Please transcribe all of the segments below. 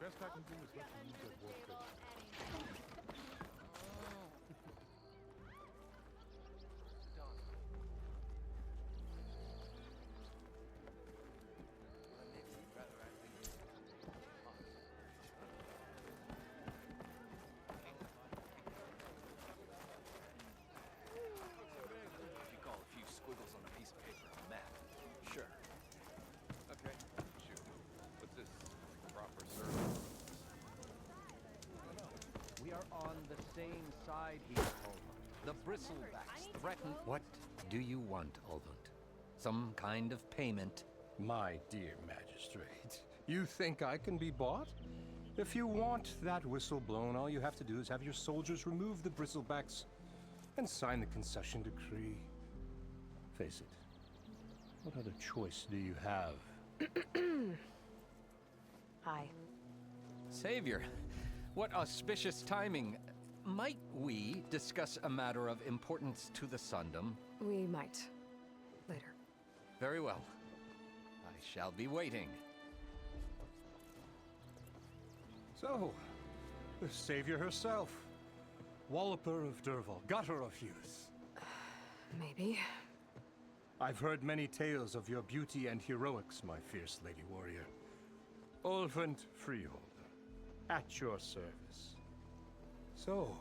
best I can do is let you use that workstation. If you call a few squiggles on a piece of paper a map, sure. Okay, shoot. What's this? Proper service? We are on the same side here, Olvund. The bristlebacks threaten... What do you want, Olvund? Some kind of payment? My dear magistrate, you think I can be bought? If you want that whistle blown, all you have to do is have your soldiers remove the bristlebacks and sign the concession decree. Face it, what other choice do you have? Hi. Savior, what auspicious timing. Might we discuss a matter of importance to the Sundom? We might. Later. Very well. I shall be waiting. So, the savior herself. Walloper of Derval, gutter of youth. Maybe. I've heard many tales of your beauty and heroics, my fierce lady warrior. Olvund Freeholder, at your service. So,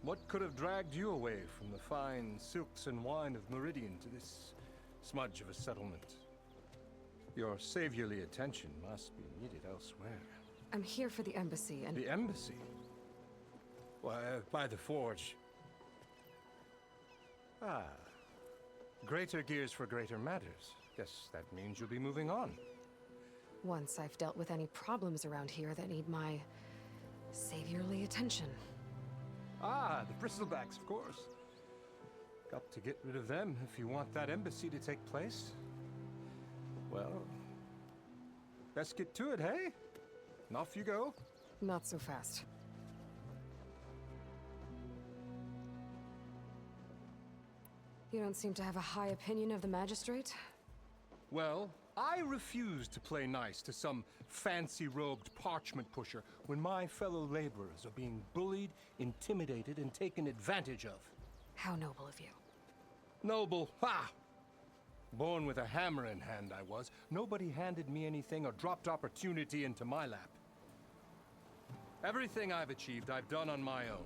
what could have dragged you away from the fine silks and wine of Meridian to this smudge of a settlement? Your saviorly attention must be needed elsewhere. I'm here for the embassy and... The embassy? Why, by the forge. Ah. Greater gears for greater matters. Guess that means you'll be moving on. Once I've dealt with any problems around here that need my... saviorly attention. Ah, the bristlebacks, of course. Got to get rid of them if you want that embassy to take place. Well, best get to it, hey? And off you go. Not so fast. You don't seem to have a high opinion of the magistrate? Well, I refuse to play nice to some fancy-robed parchment pusher when my fellow laborers are being bullied, intimidated, and taken advantage of. How noble of you. Noble, ha! Born with a hammer in hand, I was. Nobody handed me anything or dropped opportunity into my lap. Everything I've achieved, I've done on my own.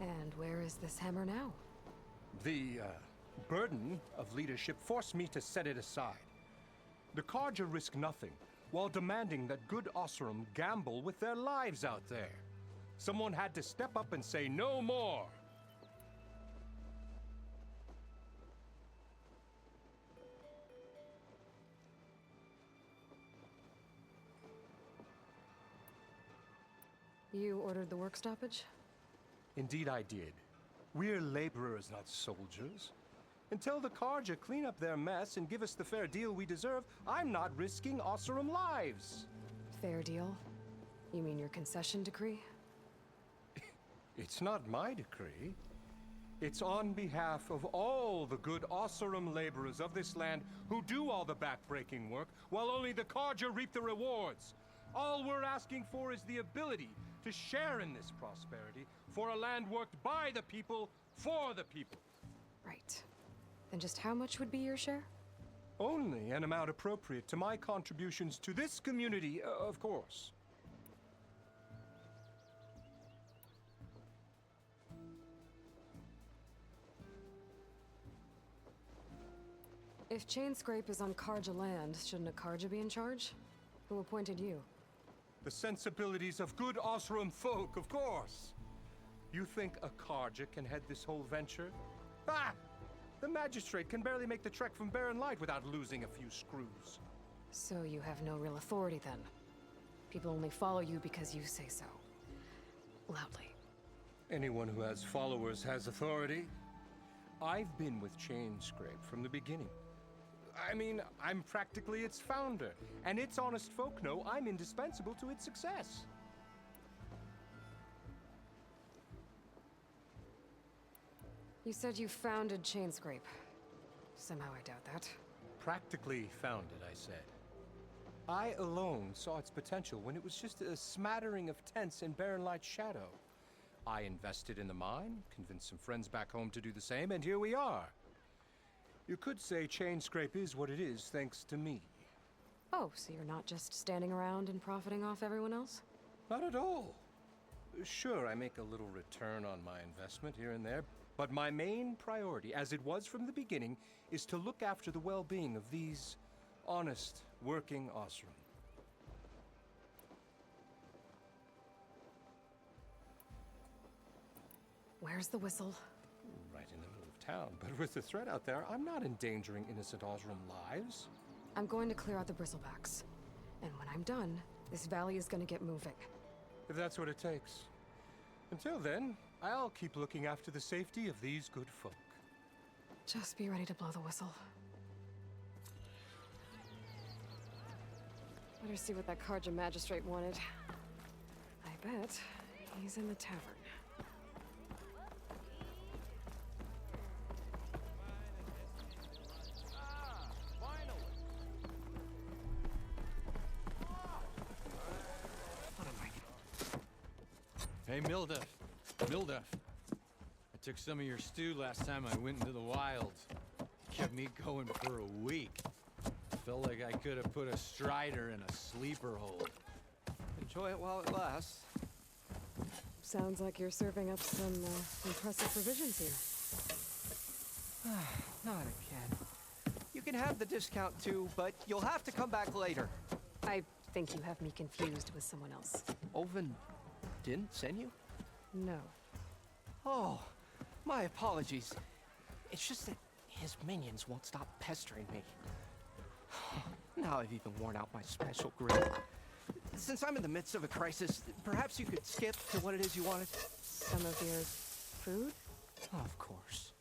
And where is this hammer now? The, burden of leadership forced me to set it aside. The Carja risk nothing, while demanding that good Osram gamble with their lives out there. Someone had to step up and say no more. You ordered the work stoppage? Indeed I did. We're laborers, not soldiers. Until the Carja clean up their mess and give us the fair deal we deserve, I'm not risking Osram lives. Fair deal? You mean your concession decree? It's not my decree. It's on behalf of all the good Osram laborers of this land who do all the backbreaking work, while only the Carja reap the rewards. All we're asking for is the ability to share in this prosperity for a land worked by the people, for the people. Right. Then just how much would be your share? Only an amount appropriate to my contributions to this community, of course. If Chainscrape is on Carja land, shouldn't a Carja be in charge? Who appointed you? The sensibilities of good Osram folk, of course. You think a Carja can head this whole venture? Ah! The magistrate can barely make the trek from Barren Light without losing a few screws. So you have no real authority then? People only follow you because you say so. Loudly. Anyone who has followers has authority. I've been with Chainscrape from the beginning. I mean, I'm practically its founder, and its honest folk know I'm indispensable to its success. You said you founded Chainscrape. Somehow I doubt that. Practically founded, I said. I alone saw its potential when it was just a smattering of tents in barren light shadow. I invested in the mine, convinced some friends back home to do the same, and here we are. You could say Chain Scrape is what it is thanks to me. Oh, so you're not just standing around and profiting off everyone else? Not at all. Sure, I make a little return on my investment here and there, but my main priority, as it was from the beginning, is to look after the well-being of these honest, working Osram. Where's the whistle? Right in the middle of town, but with the threat out there, I'm not endangering innocent Osram lives. I'm going to clear out the bristlebacks. And when I'm done, this valley is going to get moving. If that's what it takes. Until then, I'll keep looking after the safety of these good folk. Just be ready to blow the whistle. Better see what that Carja magistrate wanted. I bet he's in the tavern. Hey, Mildef. Mildef. I took some of your stew last time I went into the wilds. It kept me going for a week. Felt like I could have put a strider in a sleeper hold. Enjoy it while it lasts. Sounds like you're serving up some impressive provisions here. Not again. You can have the discount too, but you'll have to come back later. I think you have me confused with someone else. Oven didn't send you? No. Oh, my apologies. It's just that his minions won't stop pestering me. Now I've even worn out my special grill. Since I'm in the midst of a crisis, perhaps you could skip to what it is you wanted? Some of your food? Of course.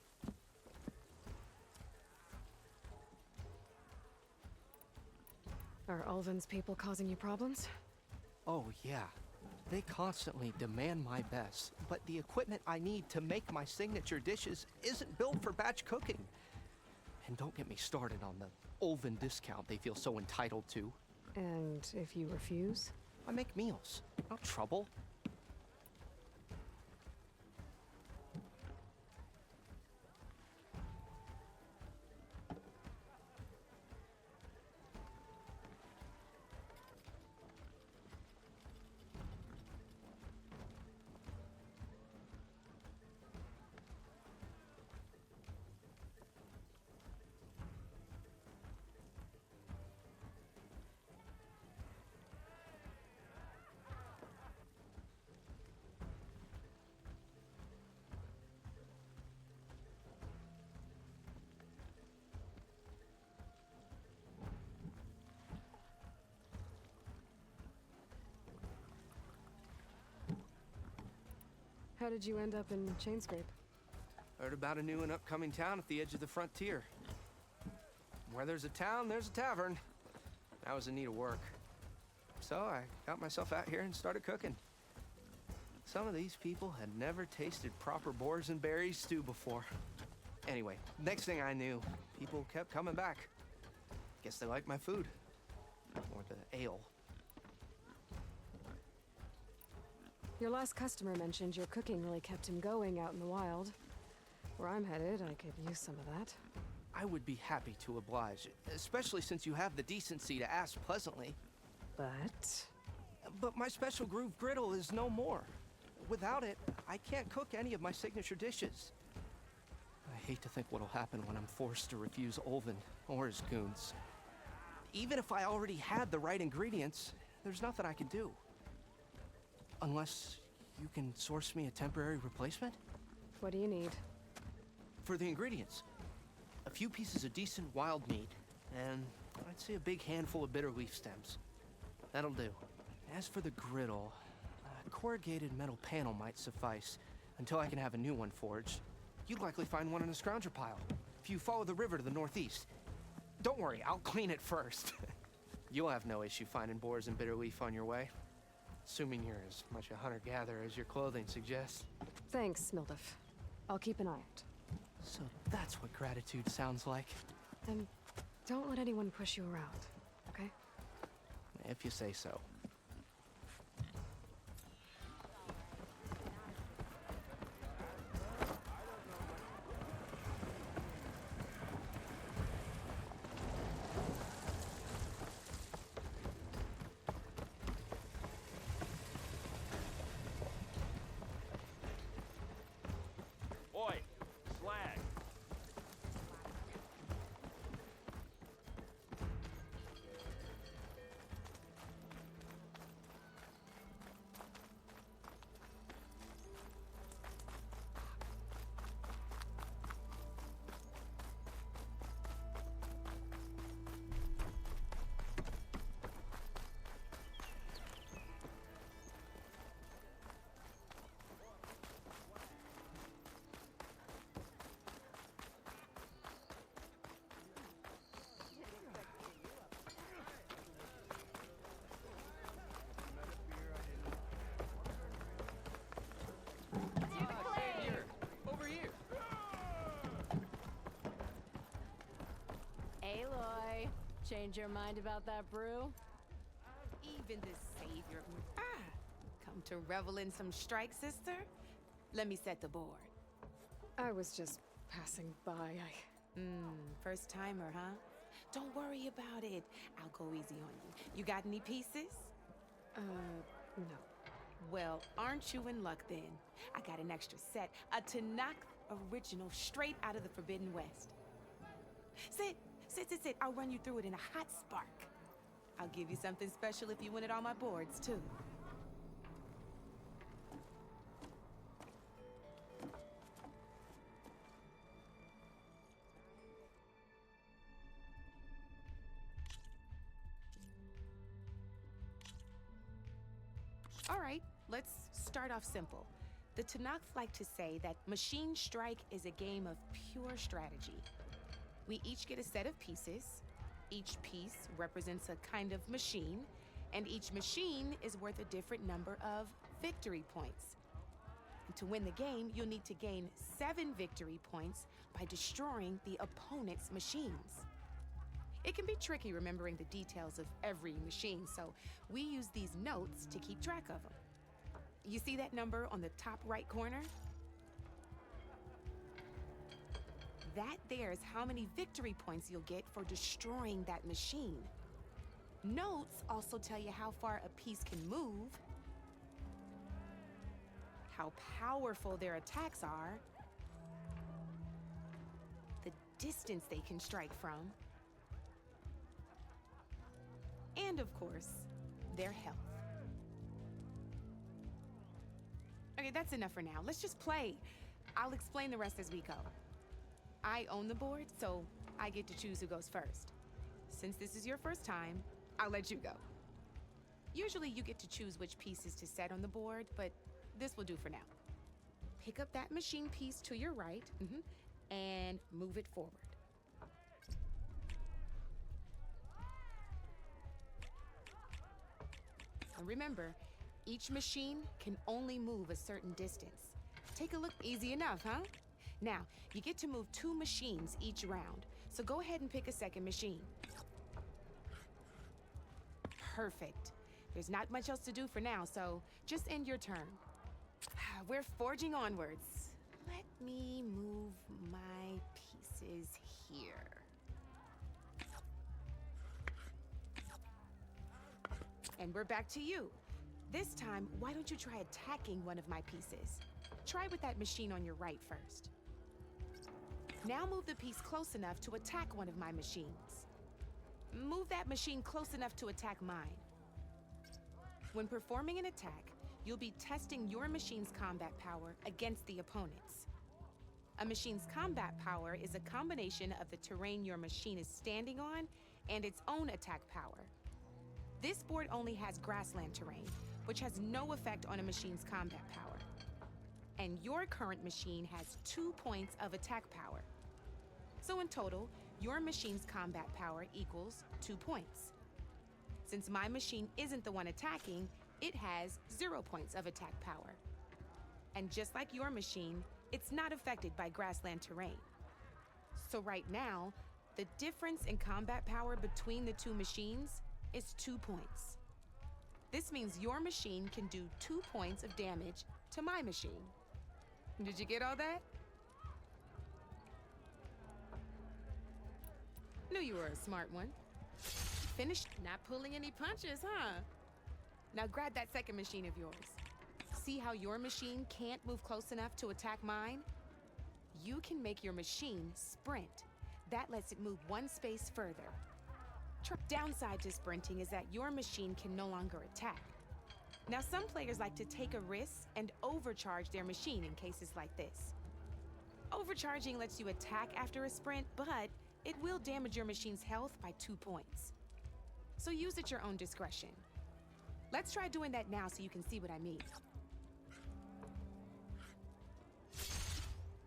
Are Ulvin's people causing you problems? Oh, yeah. They constantly demand my best, but the equipment I need to make my signature dishes isn't built for batch cooking. And don't get me started on the Ulvin discount they feel so entitled to. And if you refuse? I make meals, not trouble. How did you end up in Chainscrape? Heard about a new and upcoming town at the edge of the frontier. Where there's a town, there's a tavern. I was in need of work. So I got myself out here and started cooking. Some of these people had never tasted proper boars and berries stew before. Anyway, next thing I knew, people kept coming back. Guess they liked my food. Or the ale. Your last customer mentioned your cooking really kept him going out in the wild. Where I'm headed, I could use some of that. I would be happy to oblige, especially since you have the decency to ask pleasantly. But my special groove griddle is no more. Without it, I can't cook any of my signature dishes. I hate to think what'll happen when I'm forced to refuse Ulvin or his goons. Even if I already had the right ingredients, there's nothing I can do. Unless you can source me a temporary replacement? What do you need? For the ingredients, a few pieces of decent wild meat, and I'd say a big handful of bitter leaf stems. That'll do. As for the griddle, a corrugated metal panel might suffice until I can have a new one forged. You'd likely find one in a scrounger pile if you follow the river to the northeast. Don't worry, I'll clean it first. You'll have no issue finding boars and bitter leaf on your way. Assuming you're as much a hunter-gatherer as your clothing suggests. Thanks, Mildef. I'll keep an eye out. So that's what gratitude sounds like. And don't let anyone push you around, okay? if you say so. Oi, slag. Savior, over here. Aloy, change your mind about that brew? Even the savior of come to revel in some strike, sister? Let me set the board. I was just passing by. First timer, huh? Don't worry about it. I'll go easy on you. You got any pieces? No. Well, aren't you in luck then? I got an extra set, a TOMAHAWK original straight out of the Forbidden West. Sit. I'll run you through it in a hot spark. I'll give you something special if you win it on my boards, too. All right, let's start off simple. The TOMAHAWK like to say that Machine Strike is a game of pure strategy. We each get a set of pieces. Each piece represents a kind of machine, and each machine is worth a different number of victory points. And to win the game, you'll need to gain 7 victory points by destroying the opponent's machines. It can be tricky remembering the details of every machine, so we use these notes to keep track of them. You see that number on the top right corner? That there is how many victory points you'll get for destroying that machine. Notes also tell you how far a piece can move, how powerful their attacks are, the distance they can strike from, and of course, their health. Okay, that's enough for now. Let's just play. I'll explain the rest as we go. I own the board, so I get to choose who goes first. Since this is your first time, I'll let you go. Usually you get to choose which pieces to set on the board, but this will do for now. Pick up that machine piece to your right, and move it forward. And remember, each machine can only move a certain distance. Take a look. Easy enough, huh? Now, you get to move 2 machines each round, so go ahead and pick a second machine. Perfect. There's not much else to do for now, so just end your turn. We're forging onwards. Let me move my pieces here. And we're back to you. This time, why don't you try attacking one of my pieces? Try with that machine on your right first. Now move the piece close enough to attack one of my machines. Move that machine close enough to attack mine. When performing an attack, you'll be testing your machine's combat power against the opponent's. A machine's combat power is a combination of the terrain your machine is standing on and its own attack power. This board only has grassland terrain, which has no effect on a machine's combat power. And your current machine has 2 points of attack power. So in total, your machine's combat power equals 2 points. Since my machine isn't the one attacking, it has 0 points of attack power. And just like your machine, it's not affected by grassland terrain. So right now, the difference in combat power between the 2 machines is 2 points. This means your machine can do 2 points of damage to my machine. Did you get all that? Knew you were a smart one. Finished not pulling any punches, huh? Now grab that second machine of yours. See how your machine can't move close enough to attack mine? You can make your machine sprint. That lets it move 1 space further. Downside to sprinting is that your machine can no longer attack. Now, some players like to take a risk and overcharge their machine in cases like this. Overcharging lets you attack after a sprint, but it will damage your machine's health by 2 points. So use at your own discretion. Let's try doing that now so you can see what I mean.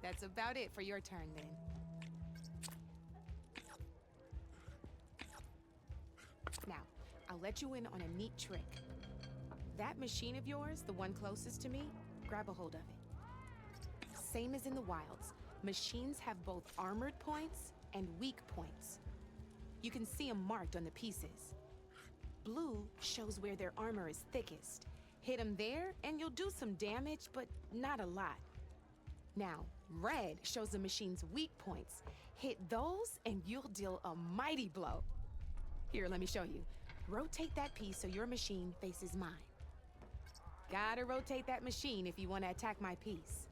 That's about it for your turn, then. Now, I'll let you in on a neat trick. That machine of yours, the one closest to me, grab a hold of it. Same as in the wilds, machines have both armored points and weak points. You can see them marked on the pieces. Blue shows where their armor is thickest. Hit them there, and you'll do some damage, but not a lot. Now, red shows the machine's weak points. Hit those, and you'll deal a mighty blow. Here, let me show you. Rotate that piece so your machine faces mine. Gotta rotate that machine if you want to attack my piece.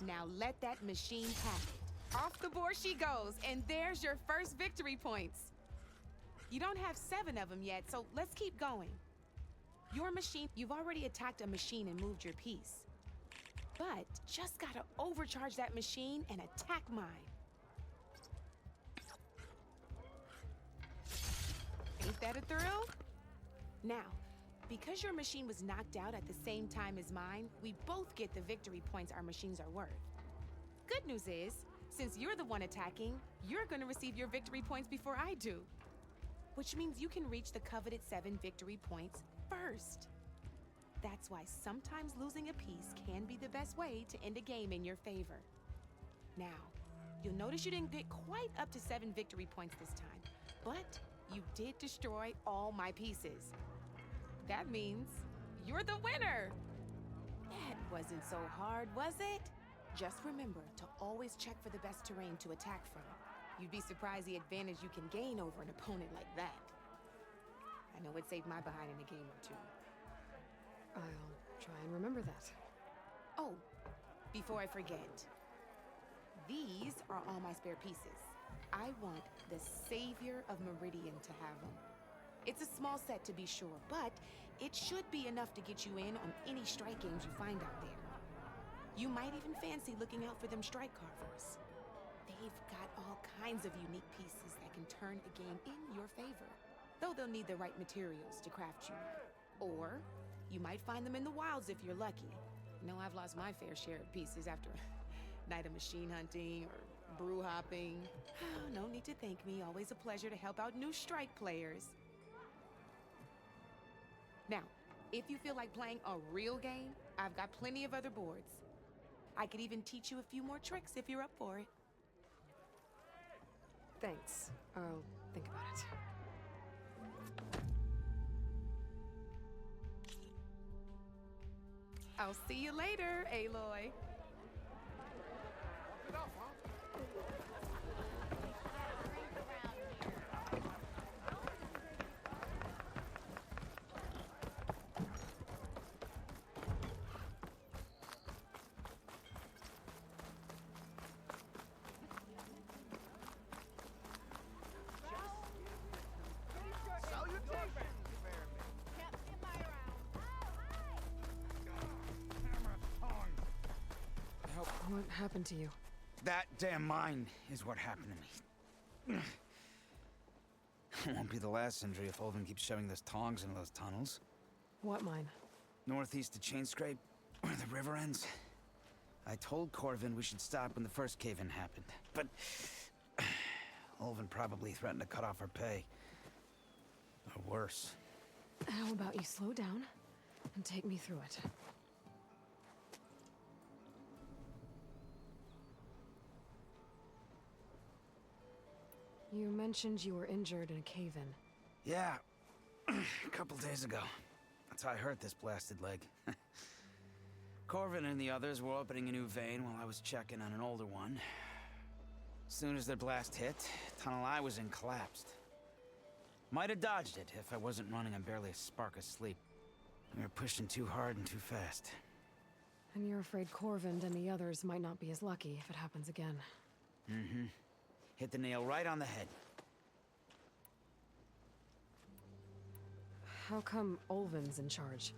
Now let that machine pack it. Off the board she goes, and there's your first victory points. You don't have 7 of them yet, so let's keep going. Your machine, you've already attacked a machine and moved your piece. But just gotta overcharge that machine and attack mine. Ain't that a thrill? Now, because your machine was knocked out at the same time as mine, we both get the victory points our machines are worth. Good news is, since you're the one attacking, you're gonna receive your victory points before I do. Which means you can reach the coveted 7 victory points first. That's why sometimes losing a piece can be the best way to end a game in your favor. Now, you'll notice you didn't get quite up to 7 victory points this time, but you did destroy all my pieces. That means you're the winner! That wasn't so hard, was it? Just remember to always check for the best terrain to attack from. You'd be surprised the advantage you can gain over an opponent like that. I know it saved my behind in a game or 2. I'll try and remember that. Oh, before I forget, these are all my spare pieces. I want the Savior of Meridian to have them. It's a small set to be sure, but it should be enough to get you in on any strike games you find out there. You might even fancy looking out for them strike carvers. They've got all kinds of unique pieces that can turn a game in your favor, though they'll need the right materials to craft you. Or you might find them in the wilds if you're lucky. You know, I've lost my fair share of pieces after a night of machine hunting or brew hopping. No need to thank me. Always a pleasure to help out new strike players. Now, if you feel like playing a real game, I've got plenty of other boards. I could even teach you a few more tricks if you're up for it. Thanks. I'll think about it. I'll see you later, Aloy. What happened to you? That damn mine is what happened to me. It won't be the last injury if Olvin keeps shoving those tongs into those tunnels. What mine? Northeast of Chain Scrape, where the river ends. I told Corvin we should stop when the first cave-in happened, but Olvin probably threatened to cut off our pay. Or worse. How about you slow down and take me through it? You mentioned you were injured in a cave-in. Yeah, a couple days ago. That's how I hurt this blasted leg. Corvin and the others were opening a new vein while I was checking on an older one. As soon as their blast hit, the tunnel I was in collapsed. Might have dodged it if I wasn't running on barely a spark of sleep. We were pushing too hard and too fast. And you're afraid Corvin and the others might not be as lucky if it happens again. Mm-hmm. Hit the nail right on the head. How come Olvin's in charge?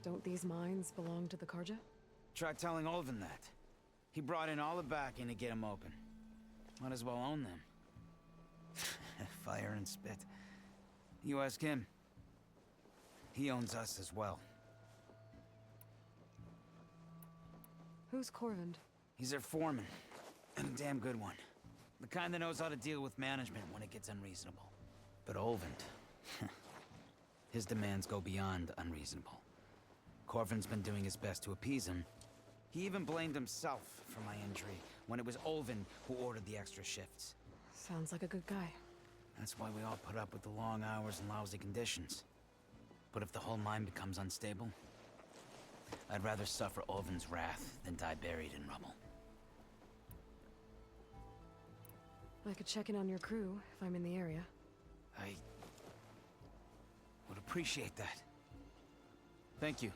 Don't these mines belong to the Karja? Try telling Olvin that. He brought in all the backing to get them open. Might as well own them. Fire and spit. You ask him. He owns us as well. Who's Corvin? He's their foreman. And a damn good one. The kind that knows how to deal with management when it gets unreasonable. But Olvin, his demands go beyond unreasonable. Corvin's been doing his best to appease him. He even blamed himself for my injury when it was Olvin who ordered the extra shifts. Sounds like a good guy. That's why we all put up with the long hours and lousy conditions. But if the whole mine becomes unstable, I'd rather suffer Olvin's wrath than die buried in rubble. I could check in on your crew if I'm in the area. I would appreciate that. Thank you.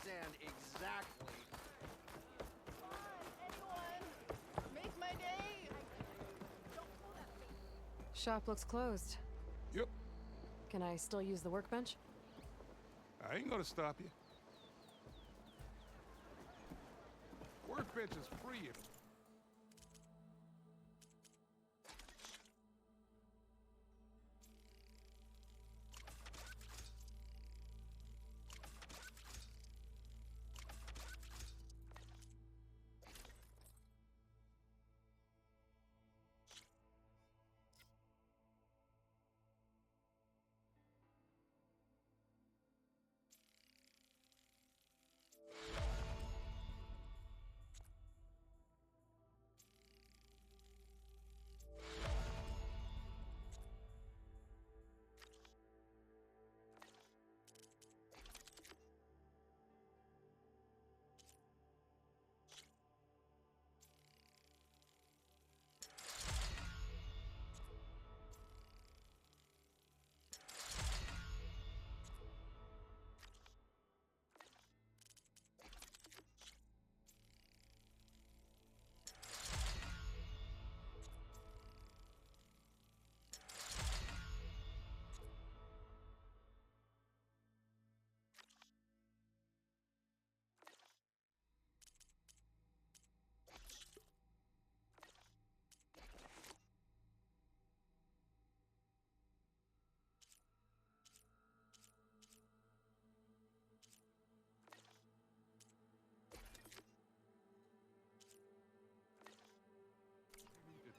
Stand exactly. Come on, anyone! Make my day! Shop looks closed. Yep. Can I still use the workbench? I ain't gonna stop you. Workbench is free if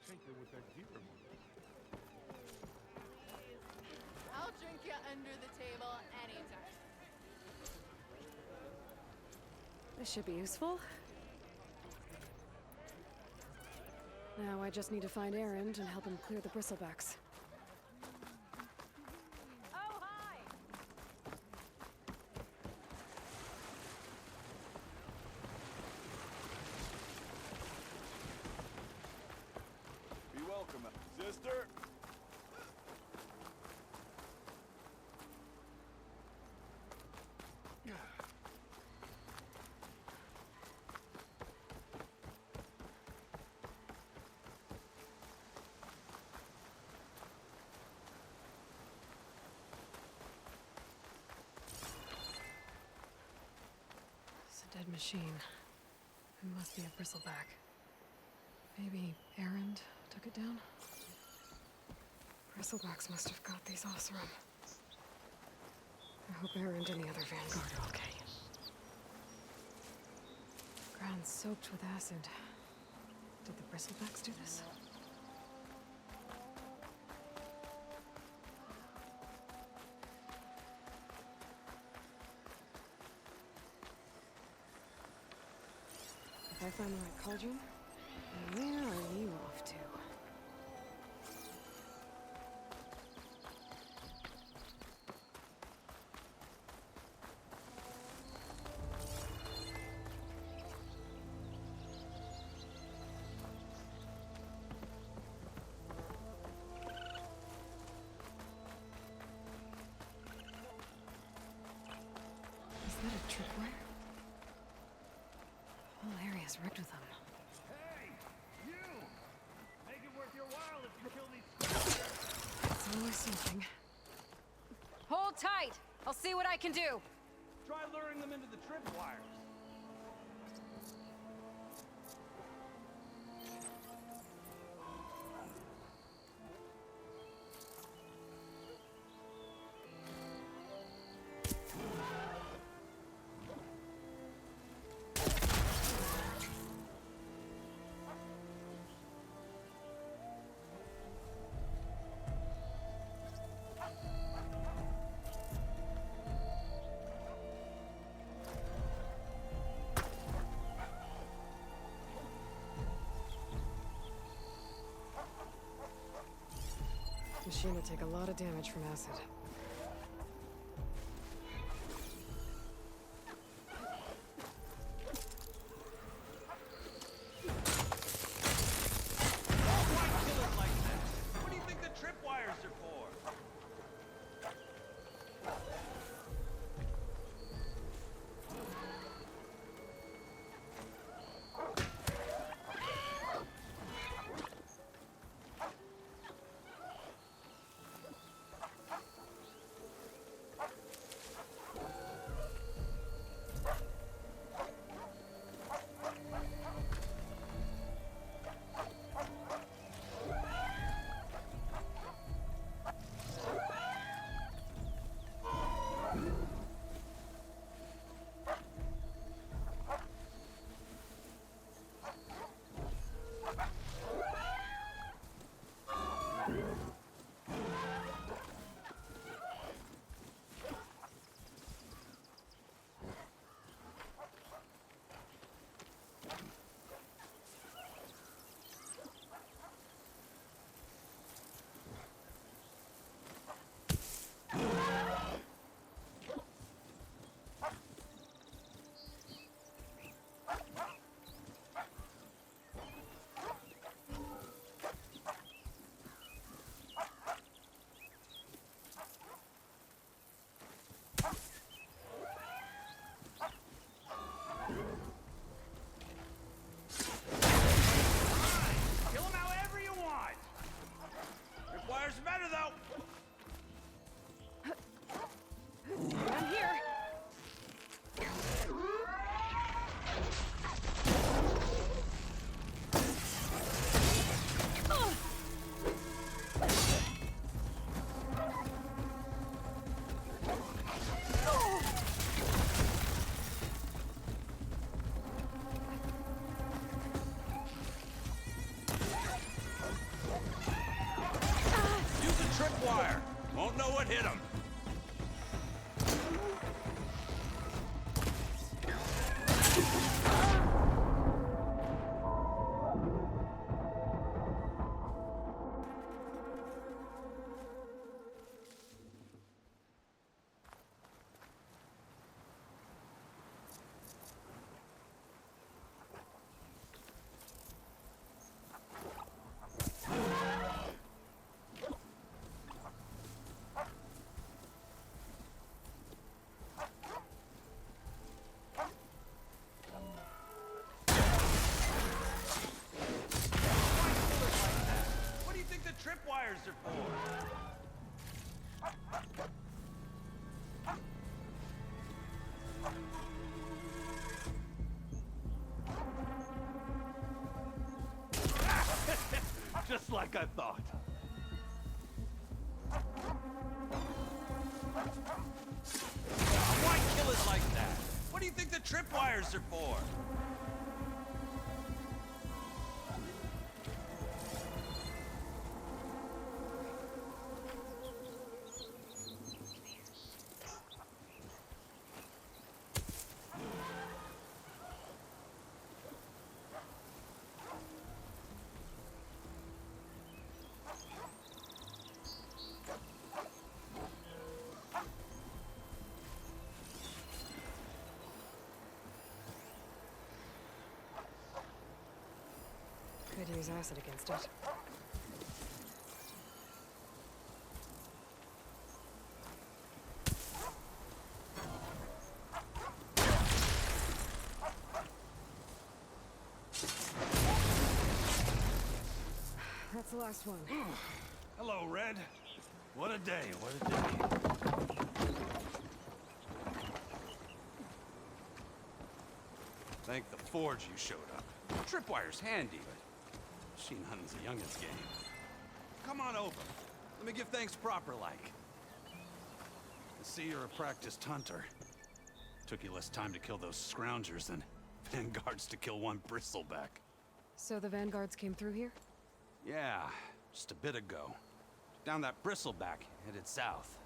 tinker with that gear. I'll drink you under the table anytime. This should be useful. Now I just need to find Erend and help him clear the bristlebacks. Oh, hi! Be welcome, sister. It's a dead machine. It must be a bristleback. Maybe Erend took it down? Bristlebacks must have got these awesome. I hope her and any other Vanguard are okay. Ground soaked with acid. Did the Bristlebacks do this? If I find the right cauldron, where are you off to? Is that a tripwire? The whole area's rigged with them. Hey, you! Make it worth your while if you kill these. It's always something. Hold tight! I'll see what I can do. Try luring them into the tripwires. Machine will take a lot of damage from acid. Why kill it like that? What do you think the tripwires are for? Kill them however you want. Tripwires better though. I'm here! Use a tripwire. Won't know what hit them. What do you think the tripwires are for? Just like I thought. Why kill it like that? What do you think the tripwires are for? Could use acid against it. That's the last one. Hello, Red. What a day, what a day. Thank the Forge you showed up. Tripwire's handy, but machine hunting's a youngin's game. Come on over. Let me give thanks proper-like. I see you're a practiced hunter. Took you less time to kill those scroungers than vanguards to kill one bristleback. So the vanguards came through here? Yeah, just a bit ago. Down that bristleback, headed south.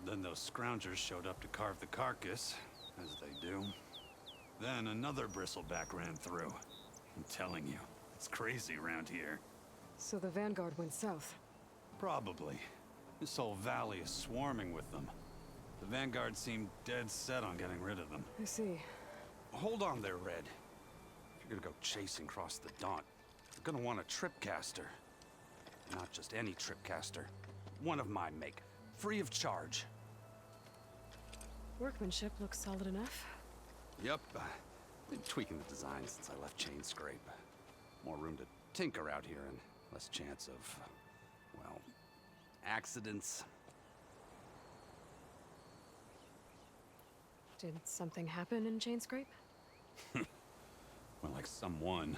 Then those scroungers showed up to carve the carcass, as they do. Then another bristleback ran through. I'm telling you, it's crazy around here. So the vanguard went south? Probably. This whole valley is swarming with them. The vanguard seemed dead set on getting rid of them. I see. Hold on there, Red. If you're gonna go chasing across the Daunt, you're gonna want a tripcaster. Not just any tripcaster. One of my make. Free of charge. Workmanship looks solid enough. Yep. Been tweaking the design since I left Chain Scrape. More room to tinker out here and less chance of, well, accidents. Did something happen in Chain Scrape? Well, like someone.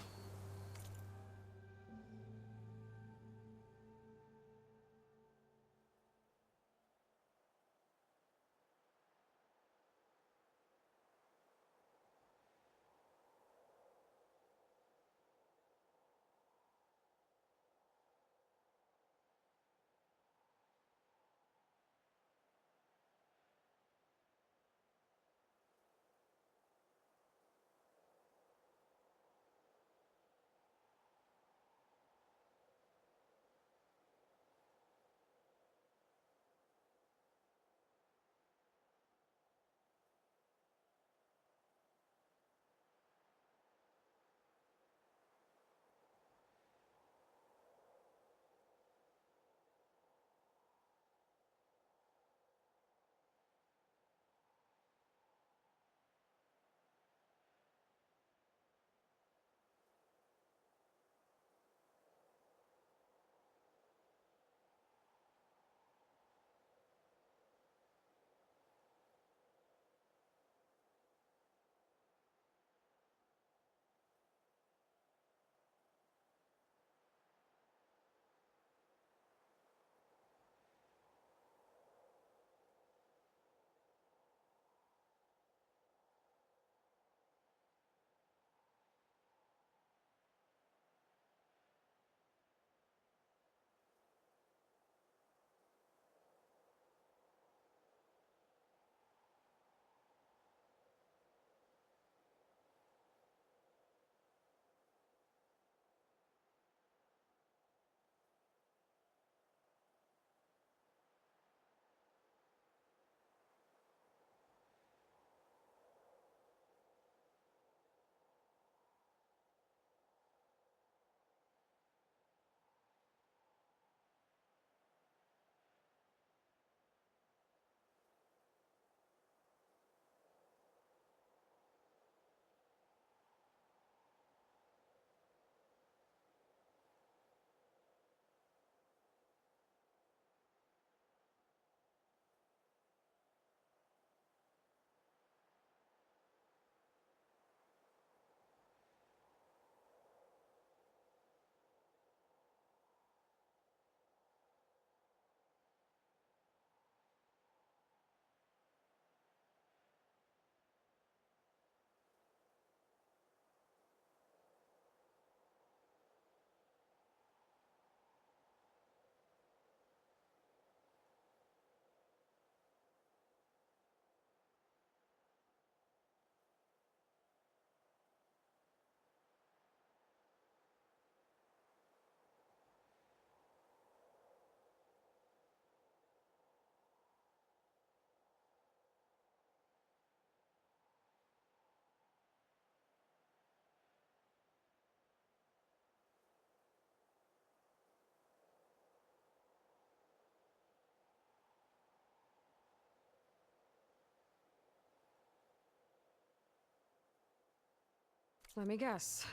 Let me guess.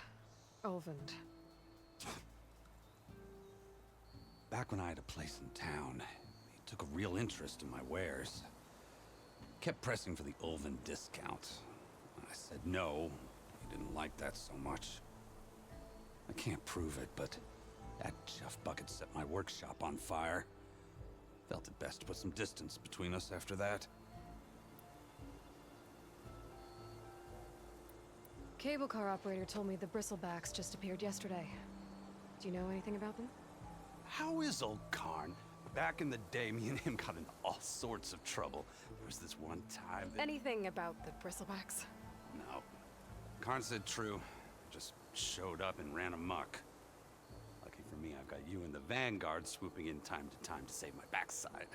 Ulvund. Back when I had a place in town, he took a real interest in my wares. Kept pressing for the Ulvund discount. I said no. He didn't like that so much. I can't prove it, but that chuff bucket set my workshop on fire. Felt it best to put some distance between us after that. Cable car operator told me the bristlebacks just appeared yesterday. Do you know anything about them? How is old Karn? Back in the day, me and him got into all sorts of trouble. There was this one time that... Anything about the bristlebacks? No. Karn said true. Just showed up and ran amok. Lucky for me, I've got you and the Vanguard swooping in time to save my backside.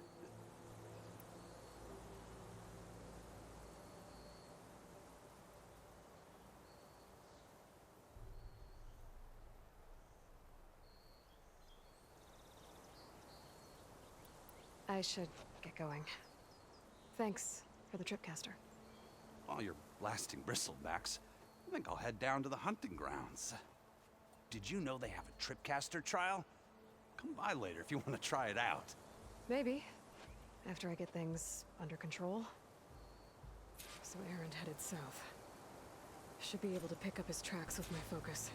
I should get going. Thanks for the tripcaster. While you're blasting bristlebacks, I think I'll head down to the hunting grounds. Did you know they have a tripcaster trial? Come by later if you want to try it out. Maybe. After I get things under control. So Aaron headed south. Should be able to pick up his tracks with my focus.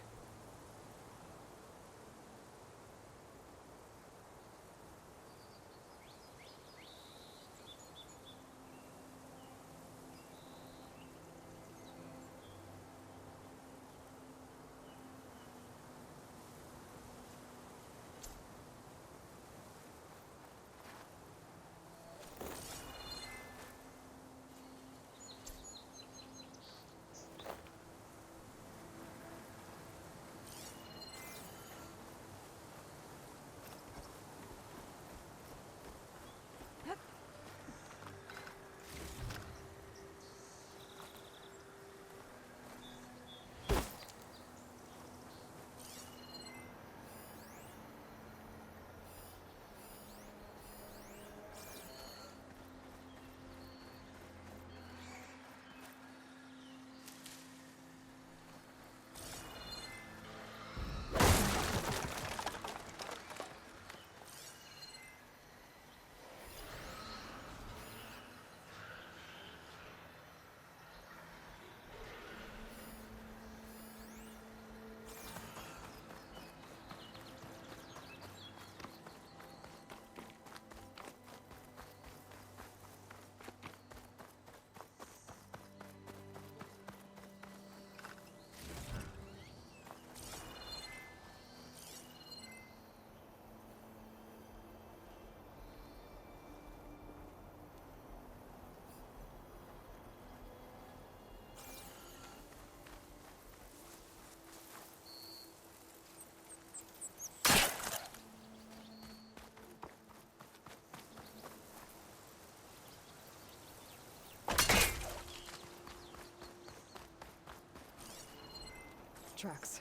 Tracks.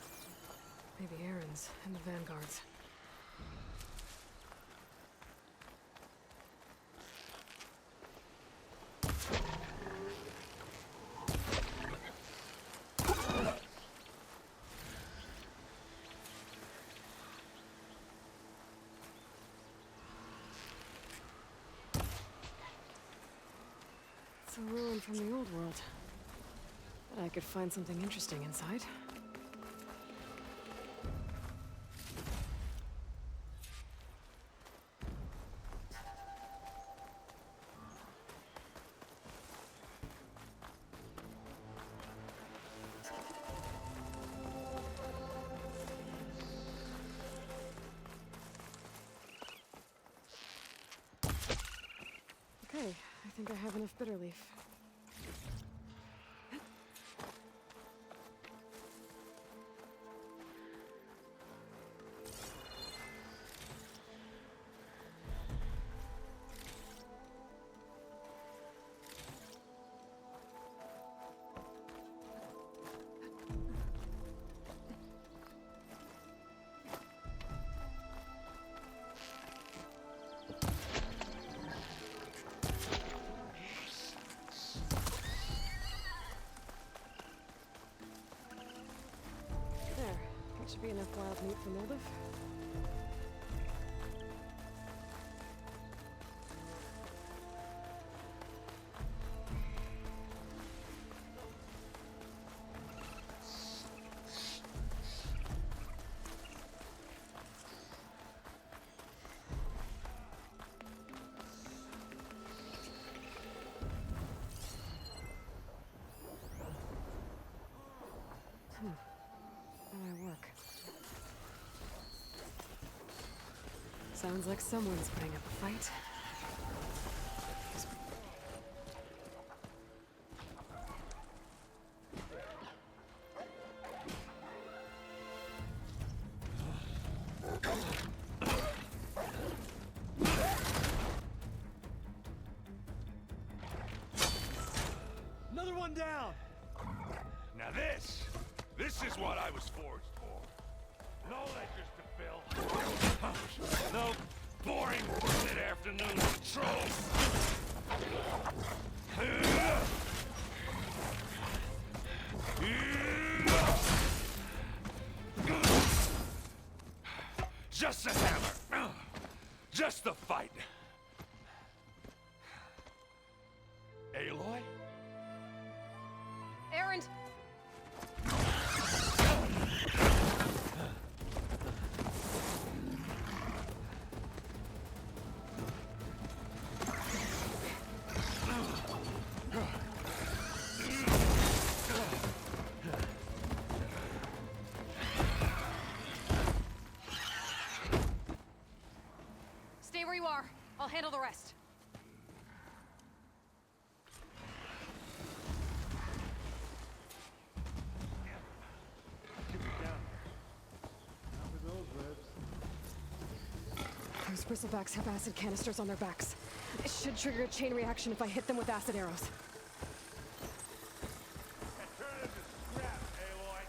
Maybe Aaron's and the Vanguard's. It's a ruin from the old world. But I could find something interesting inside. Okay, I think I have enough bitter leaf. Be enough wild meat for Moldov? How I work. Sounds like someone's putting up a fight. Another one down! Now this is what I was forged for. No ledgers to fill. No boring mid-afternoon patrols. Just a hammer. Just the fight. Aloy? Erend! Stay where you are. I'll handle the rest. Those bristlebacks have acid canisters on their backs. It should trigger a chain reaction if I hit them with acid arrows. Turn it to scrap, Aloy.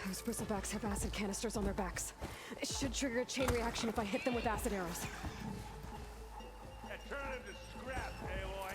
Those bristlebacks have acid canisters on their backs. It should trigger a chain reaction if I hit them with acid arrows. Turn it to scrap, Aloy.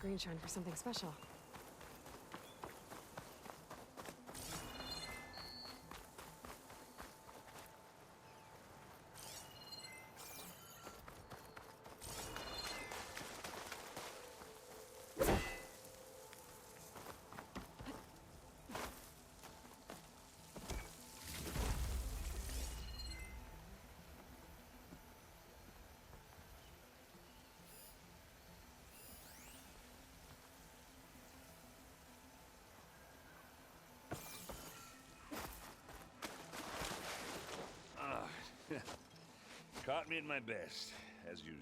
screen shine for something special. Caught me at my best, as usual.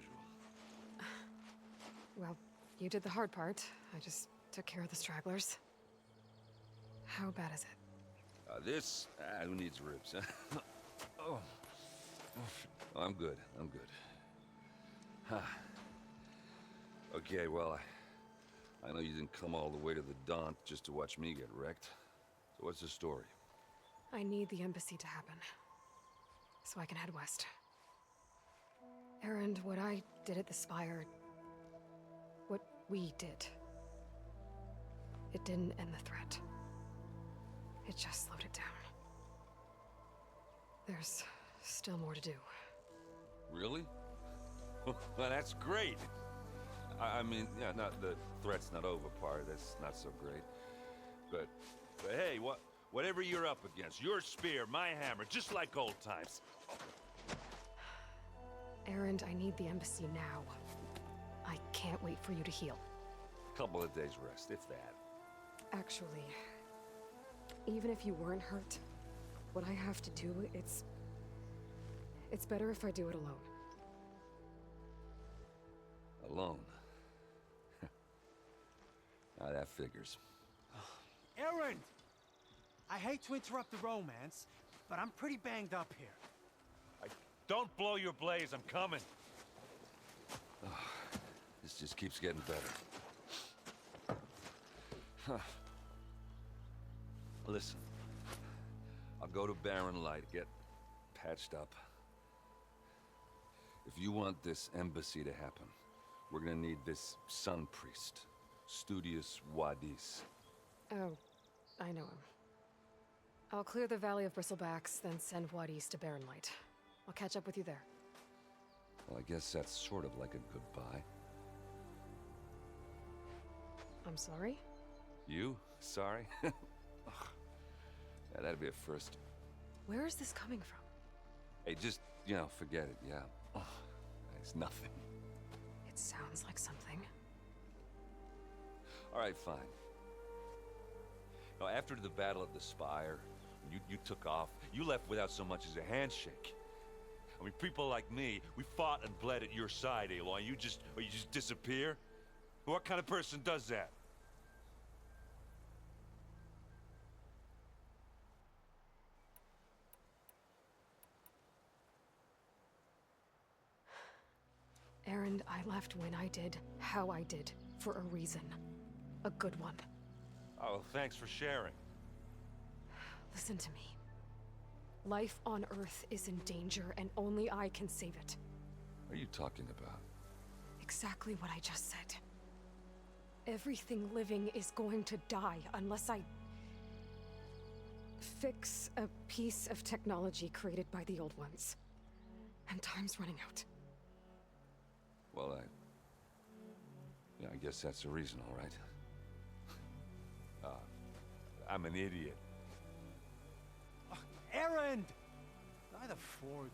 Well, you did the hard part. I just took care of the stragglers. How bad is it? This? Who needs ribs, huh? Oh. Oh, I'm good. I'm good. Huh. Okay, well, I know you didn't come all the way to the Daunt just to watch me get wrecked. So what's the story? I need the embassy to happen, so I can head west. Erend, what I did at the Spire, what we did, it didn't end the threat. It just slowed it down. There's still more to do. Really? Well, that's great. I mean, yeah, not the threat's not over part. That's not so great. But hey, whatever you're up against, your spear, my hammer, just like old times. Erend, I need the embassy now. I can't wait for you to heal. Couple of days rest, if that. Actually, even if you weren't hurt, what I have to do, it's better if I do it alone. Alone? Now that figures. Erend! I hate to interrupt the romance, but I'm pretty banged up here. Don't blow your blaze, I'm coming. This just keeps getting better. Huh. Listen, I'll go to Barren Light, get patched up. If you want this embassy to happen, we're gonna need this sun priest, Studious Wadis. Oh, I know him. I'll clear the Valley of Bristlebacks, then send Wadis to Barren Light. I'll catch up with you there. Well, I guess that's sort of like a goodbye. I'm sorry? You? Sorry? Ugh. Yeah, that'd be a first. Where is this coming from? Hey, just, forget it, yeah. Ugh. It's nothing. It sounds like something. All right, fine. Now, after the battle at the Spire, you took off, you left without so much as a handshake. I mean, people like me, we fought and bled at your side, Aloy. You just disappear? What kind of person does that? Erend, I left when I did, how I did, for a reason. A good one. Oh, well, thanks for sharing. Listen to me. Life on Earth is in danger, and only I can save it. What are you talking about? Exactly what I just said. Everything living is going to die unless I fix a piece of technology created by the old ones. And time's running out. Well, I guess that's the reason, all right. I'm an idiot. Erend! By the Forge.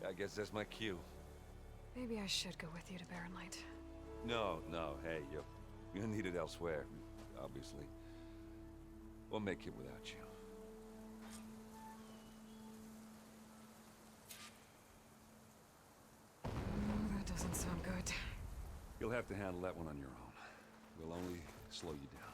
I guess that's my cue. Maybe I should go with you to Barren Light. No, hey, you're needed elsewhere, obviously. We'll make it without you. That doesn't sound good. You'll have to handle that one on your own. We'll only slow you down.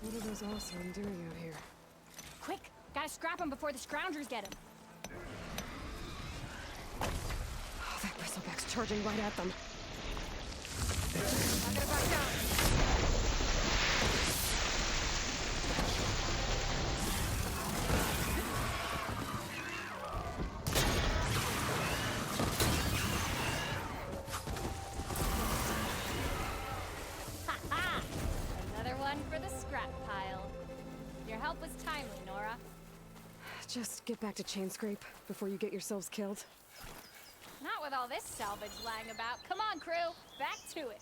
What are those Huntsmen doing out here? Quick! Gotta scrap him before the scroungers get him. Oh, that bristleback's charging right at them. Not gonna back down. Ha-ha! Another one for the scrap pile. Your help was timely, Nora. Just get back to chain scrape before you get yourselves killed. Not with all this salvage lying about. Come on, crew. Back to it.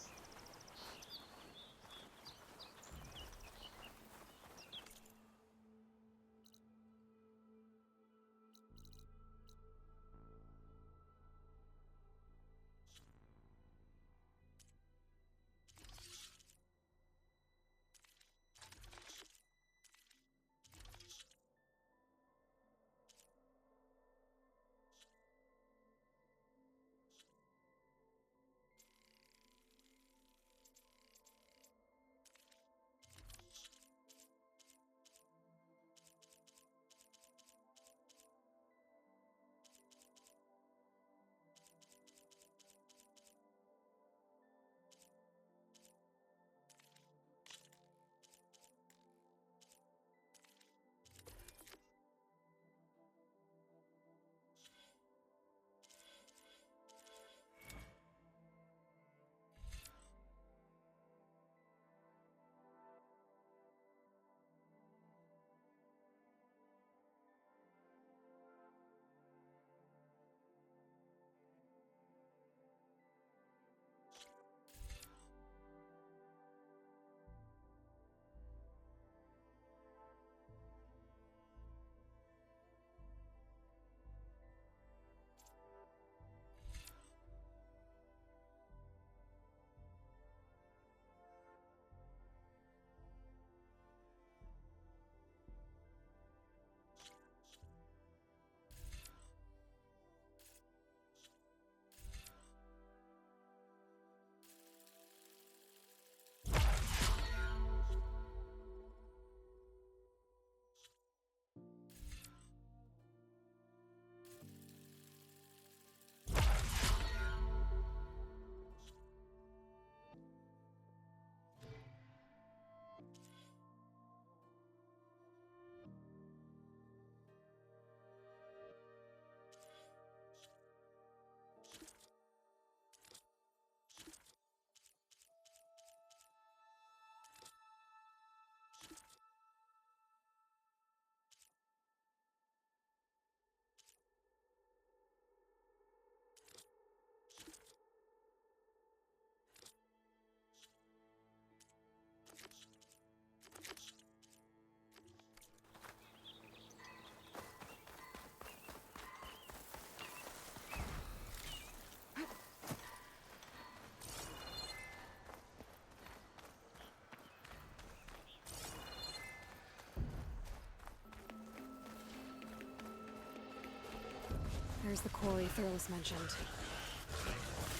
There's the quarry Thurles mentioned.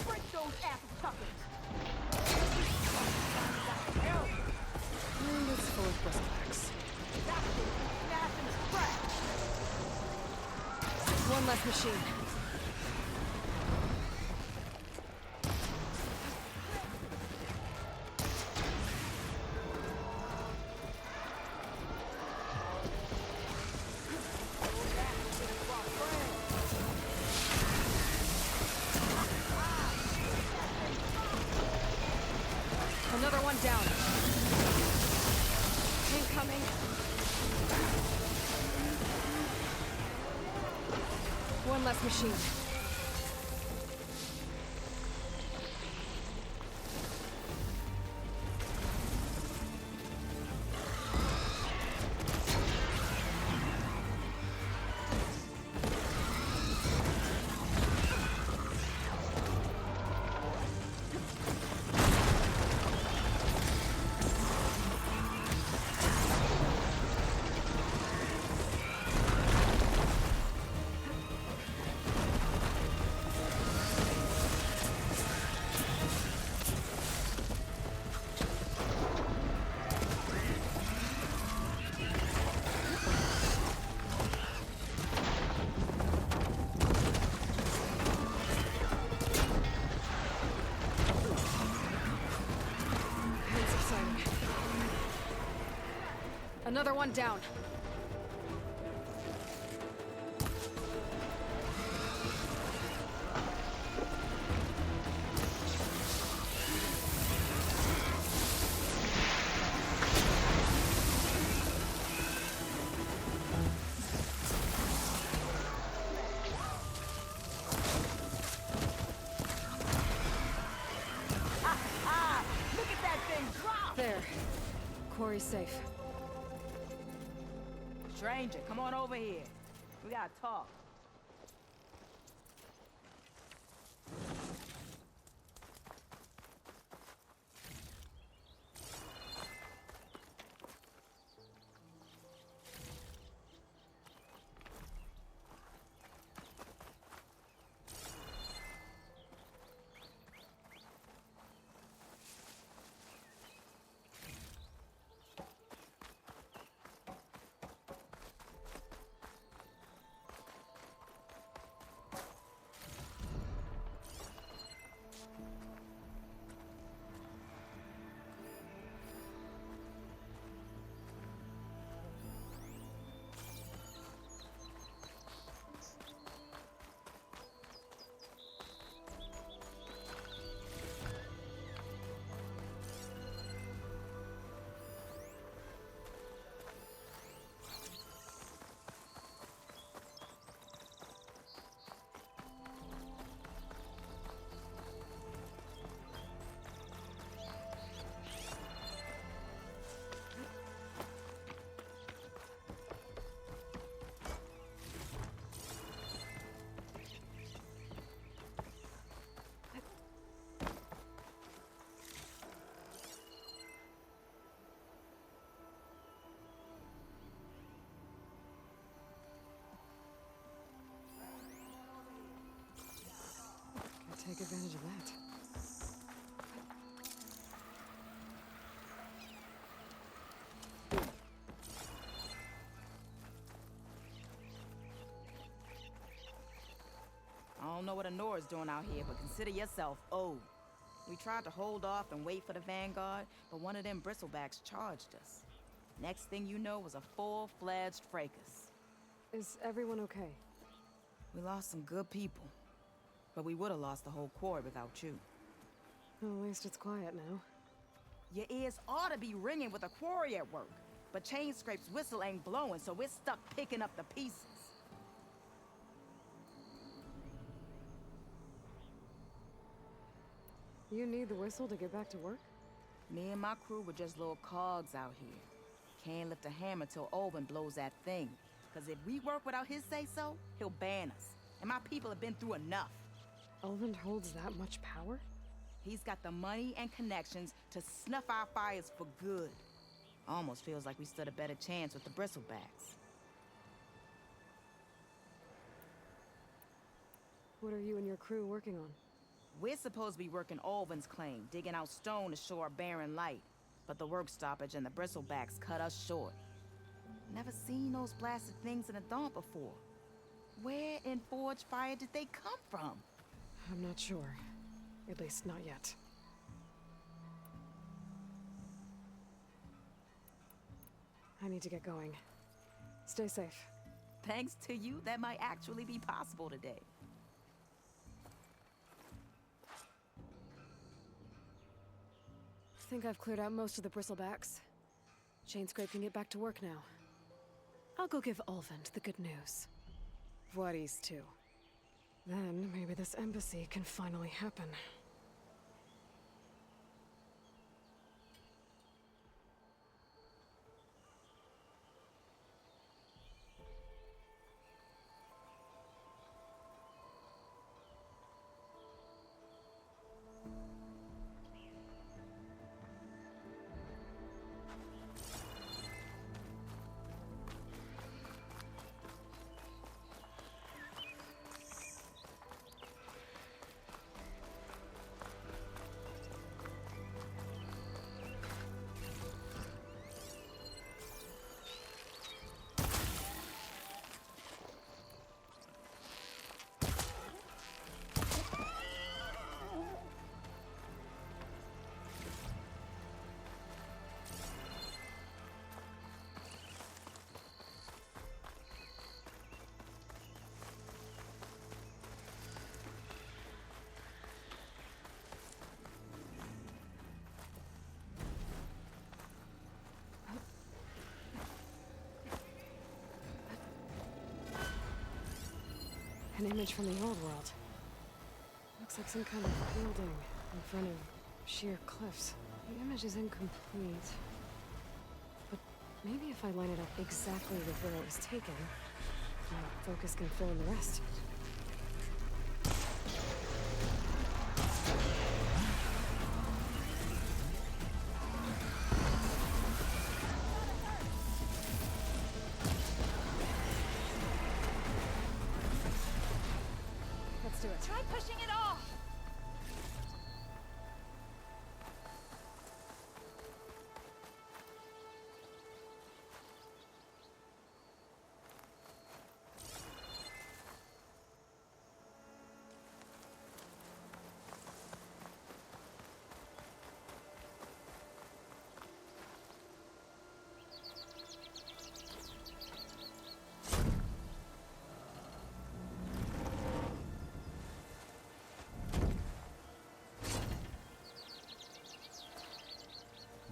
Break those apple-tuckers! And it's full of bristlebacks. One less machine. Another one down. Incoming. One less machine. Another one down. Look at that thing drop! There. Quarry's safe. Stranger, come on over here. We gotta talk. Take advantage of that. I don't know what Honora's doing out here, but consider yourself owed. We tried to hold off and wait for the Vanguard, but one of them bristlebacks charged us. Next thing you know was a full-fledged fracas. Is everyone okay? We lost some good people. But we would have lost the whole quarry without you. Well, at least it's quiet now. Your ears ought to be ringing with a quarry at work. But Chain Scrape's whistle ain't blowing, so we're stuck picking up the pieces. You need the whistle to get back to work? Me and my crew were just little cogs out here. Can't lift a hammer till Olvin blows that thing. Cause if we work without his say-so, he'll ban us. And my people have been through enough. Olvin holds that much power? He's got the money and connections to snuff our fires for good. Almost feels like we stood a better chance with the bristlebacks. What are you and your crew working on? We're supposed to be working Olvin's claim, digging out stone to show our barren light. But the work stoppage and the bristlebacks cut us short. Never seen those blasted things in the dawn before. Where in Forge Fire did they come from? I'm not sure. At least not yet. I need to get going. Stay safe. Thanks to you, that might actually be possible today. I think I've cleared out most of the bristlebacks. Chain Scrape can get back to work now. I'll go give Olvin the good news. Voorhees too. Then maybe this embassy can finally happen. An image from the old world. Looks like some kind of building in front of sheer cliffs. The image is incomplete. But maybe if I line it up exactly with where it was taken, my focus can fill in the rest. Let's do it. Try pushing it off!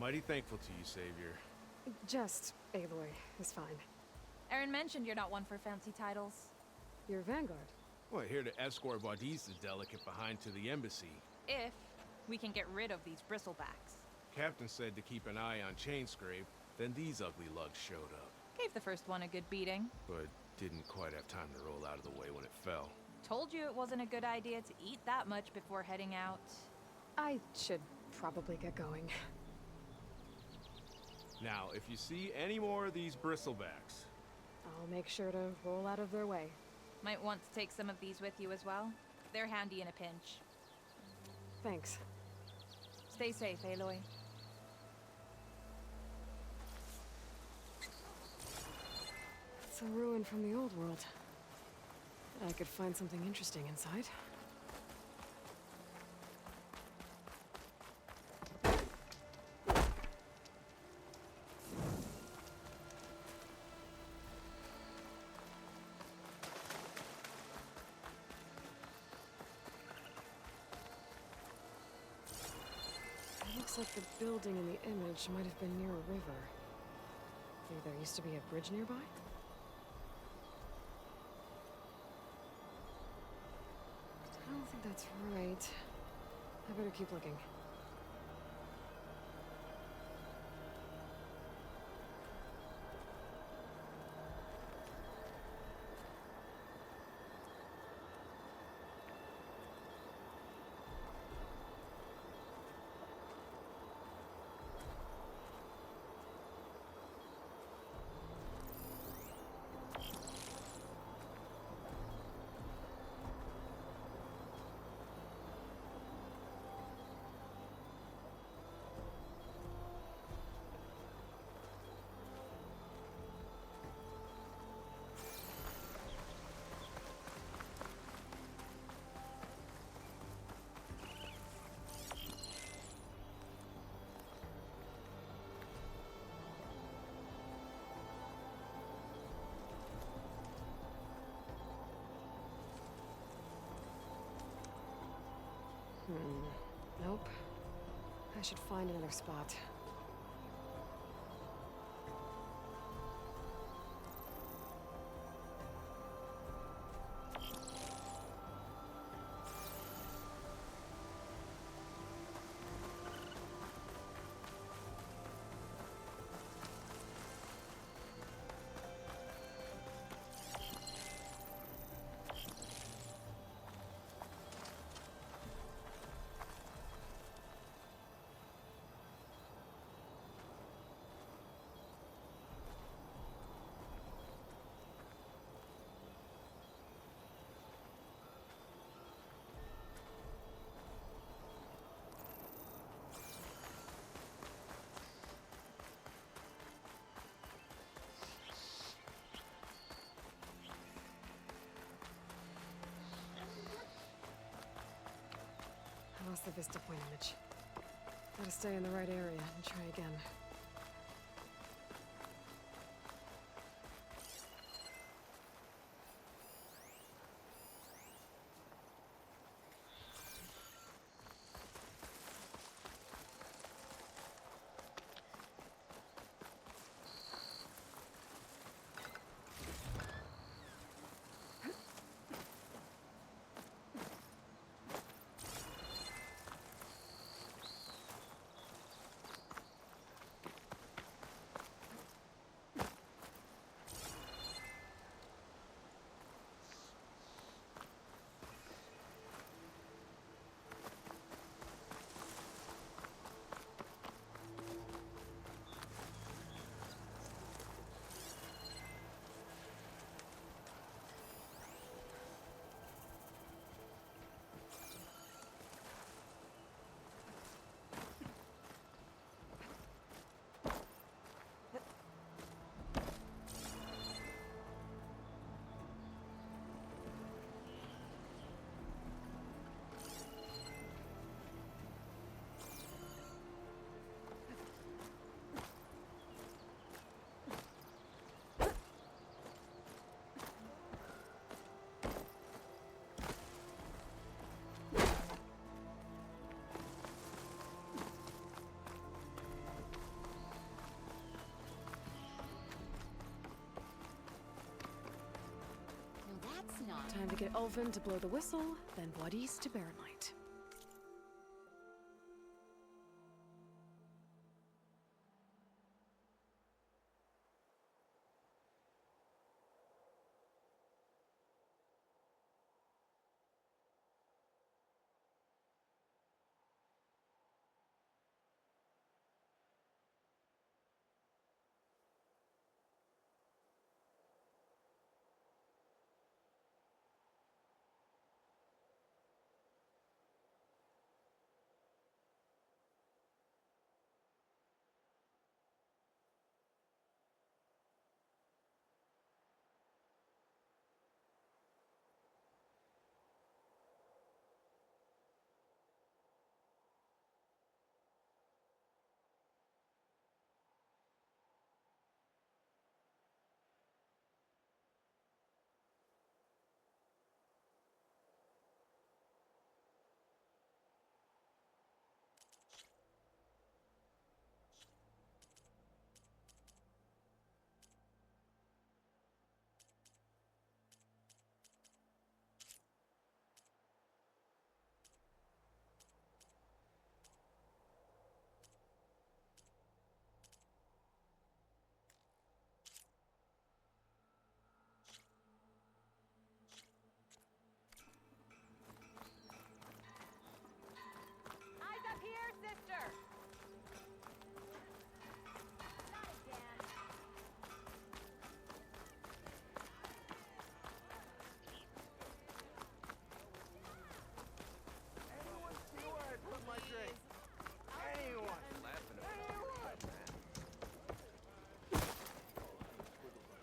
Mighty thankful to you, Savior. Just Aloy is fine. Aaron mentioned you're not one for fancy titles. You're Vanguard. Well, here to escort Wadis the delicate behind to the embassy. If we can get rid of these bristlebacks. Captain said to keep an eye on Chainscrape, then these ugly lugs showed up. Gave the first one a good beating. But didn't quite have time to roll out of the way when it fell. Told you it wasn't a good idea to eat that much before heading out. I should probably get going. Now, if you see any more of these bristlebacks... I'll make sure to roll out of their way. Might want to take some of these with you as well. They're handy in a pinch. Thanks. Stay safe, Aloy. It's a ruin from the old world. I could find something interesting inside. Looks like the building in the image might have been near a river. Maybe there used to be a bridge nearby? I don't think that's right. I better keep looking. Nope. I should find another spot. I lost the vista point image. Gotta stay in the right area and try again. to get Ulvin to blow the whistle, then Wadis to Barren Light.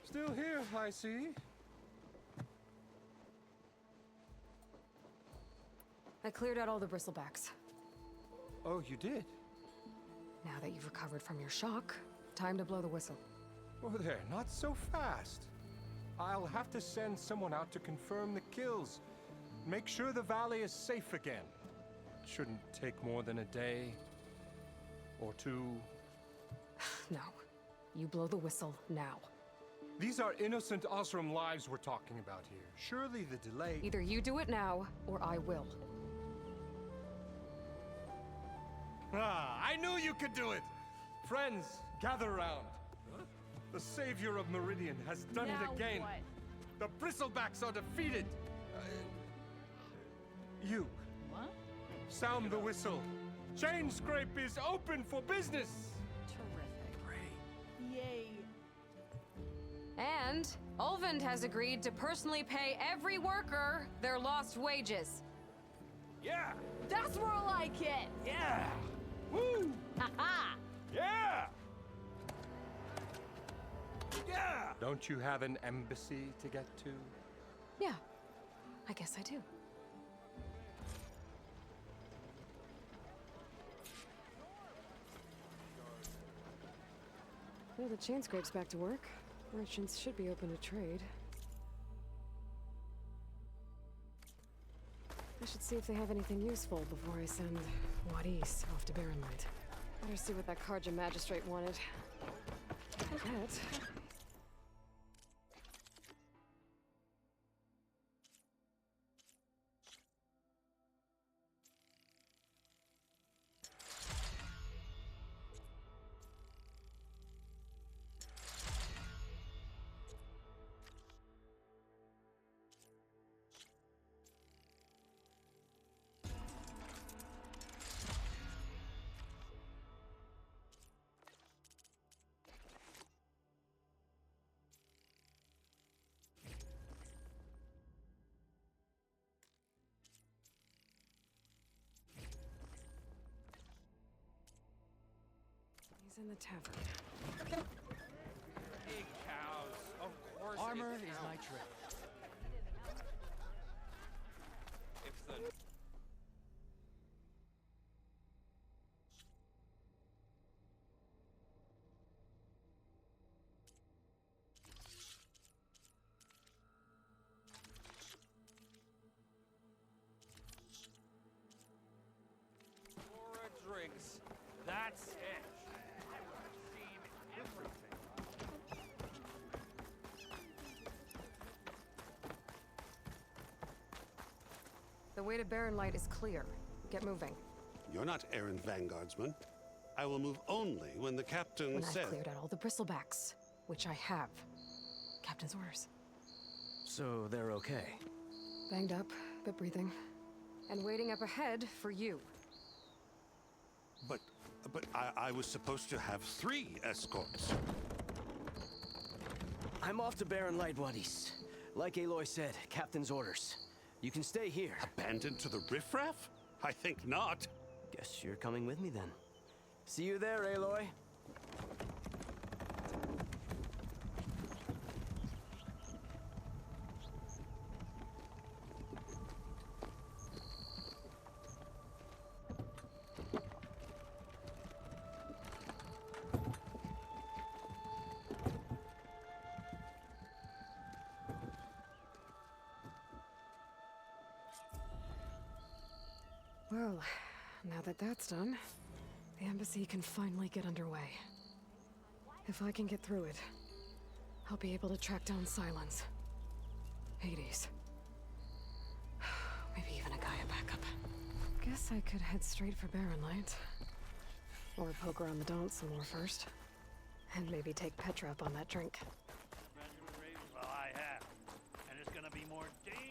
Still here, I see. I cleared out all the bristlebacks. Oh, you did? Now that you've recovered from your shock, time to blow the whistle. Oh, there, not so fast. I'll have to send someone out to confirm the kills. Make sure the valley is safe again. Shouldn't take more than a day or two. No. You blow the whistle now. These are innocent Osram lives we're talking about here. Surely the delay... Either you do it now, or I will. Ah, I knew you could do it! Friends, gather round. The savior of Meridian has done it again. What? The bristlebacks are defeated. You. What? Sound the whistle. Chain Scrape is open for business. Terrific. Great. Yay. And Ulvin has agreed to personally pay every worker their lost wages. Yeah! That's more like it. Yeah! Woo! Ha-ha! Yeah! Yeah! Don't you have an embassy to get to? Yeah, I guess I do. Well, the chain scrape's back to work. Merchants should be open to trade. I should see if they have anything useful before I send Wadis off to Barren Light. Better see what that Karja magistrate wanted. That. He's in the tavern. Big cows. Of course. Armor is my trade. If the Laura drinks. That's it. I've seen everything. The way to Barren Light is clear. Get moving. You're not errand vanguardsman. I will move only when the captain When says... I've cleared out all the bristlebacks, which I have. Captain's orders. So they're okay? Banged up, but breathing. And waiting up ahead for you. But I was supposed to have 3 escorts. I'm off to Barren Light, Wadis. Like Aloy said, Captain's orders. You can stay here. Abandoned to the riffraff? I think not. Guess you're coming with me then. See you there, Aloy. Well, now that that's done, the embassy can finally get underway. If I can get through it, I'll be able to track down Silence. Hades. Maybe even a Gaia backup. Guess I could head straight for Barren Light. Or poke around the Daunt some more first. And maybe take Petra up on that drink. Well, I have. And it's gonna be more dangerous.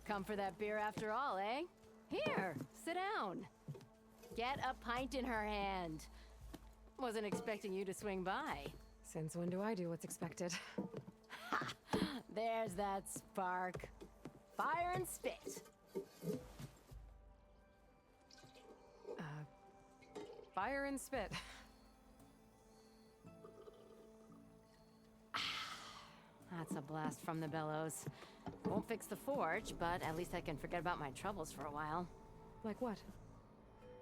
Come for that beer after all, eh? Here, sit down. Get a pint in her hand. Wasn't expecting you to swing by. Since when do I do what's expected? Ha! There's that spark. Fire and spit. Fire and spit. That's a blast from the bellows. Won't fix the forge, but at least I can forget about my troubles for a while. Like what?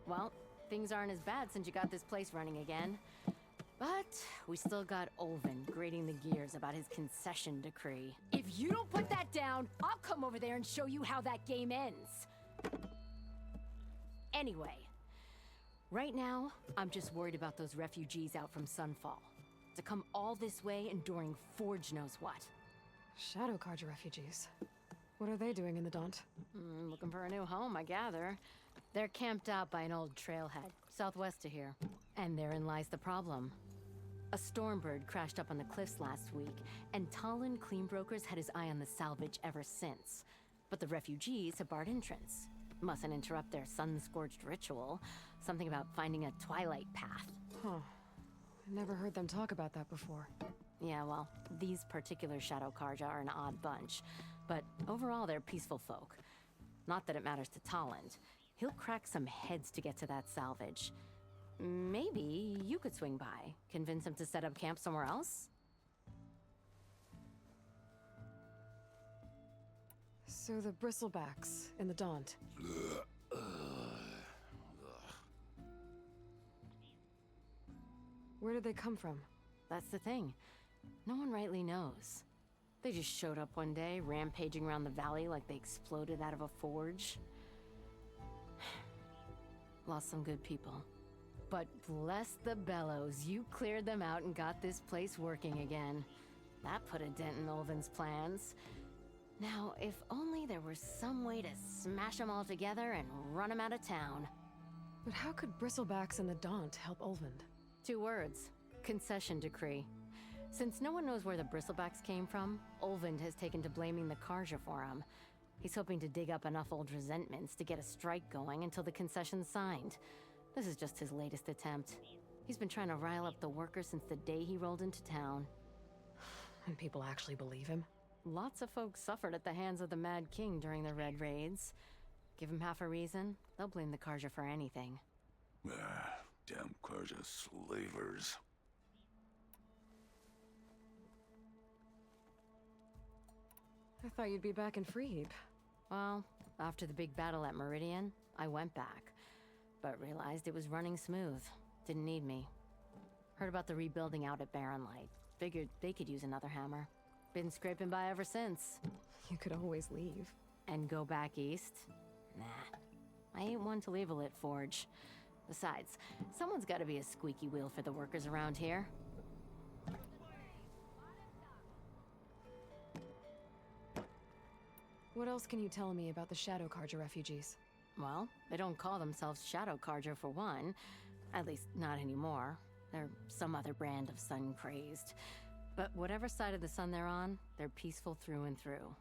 Well, things aren't as bad since you got this place running again. But we still got Olvin grating the gears about his concession decree. If you don't put that down, I'll come over there and show you how that game ends. Anyway, right now, I'm just worried about those refugees out from Sunfall. To come all this way enduring Forge knows what. Shadow Carja refugees. What are they doing in the Daunt? Looking for a new home, I gather. They're camped out by an old trailhead, southwest of here. And therein lies the problem. A Stormbird crashed up on the cliffs last week, and Talon Cleanbrokers had his eye on the salvage ever since. But the refugees have barred entrance. Mustn't interrupt their sun-scorched ritual. Something about finding a twilight path. Huh. I never heard them talk about that before. Yeah, well, these particular Shadow Carja are an odd bunch. But overall, they're peaceful folk. Not that it matters to Talon. He'll crack some heads to get to that salvage. Maybe you could swing by, convince him to set up camp somewhere else? So the bristlebacks in the Daunt. Where did they come from? That's the thing. No one rightly knows. They just showed up one day, rampaging around the valley like they exploded out of a forge. Lost some good people. But bless the bellows, you cleared them out and got this place working again. That put a dent in Olvin's plans. Now, if only there were some way to smash them all together and run them out of town. But how could bristlebacks in the Daunt help Olvin? 2 words. Concession decree. Since no one knows where the bristlebacks came from, Olvind has taken to blaming the Carja for him. He's hoping to dig up enough old resentments to get a strike going until the concession's signed. This is just his latest attempt. He's been trying to rile up the workers since the day he rolled into town. And people actually believe him? Lots of folks suffered at the hands of the Mad King during the Red Raids. Give him half a reason, they'll blame the Carja for anything. Damn Carja slavers. I thought you'd be back in Freeheap. Well, after the big battle at Meridian, I went back. but realized it was running smooth. Didn't need me. Heard about the rebuilding out at Barren Light. Figured they could use another hammer. Been scraping by ever since. You could always leave. And go back east? Nah. I ain't one to leave a lit forge. Besides, someone's gotta be a squeaky wheel for the workers around here. What else can you tell me about the Shadow Carja refugees? Well, they don't call themselves Shadow Carja for one. At least, not anymore. They're some other brand of sun-crazed. But whatever side of the sun they're on, they're peaceful through and through.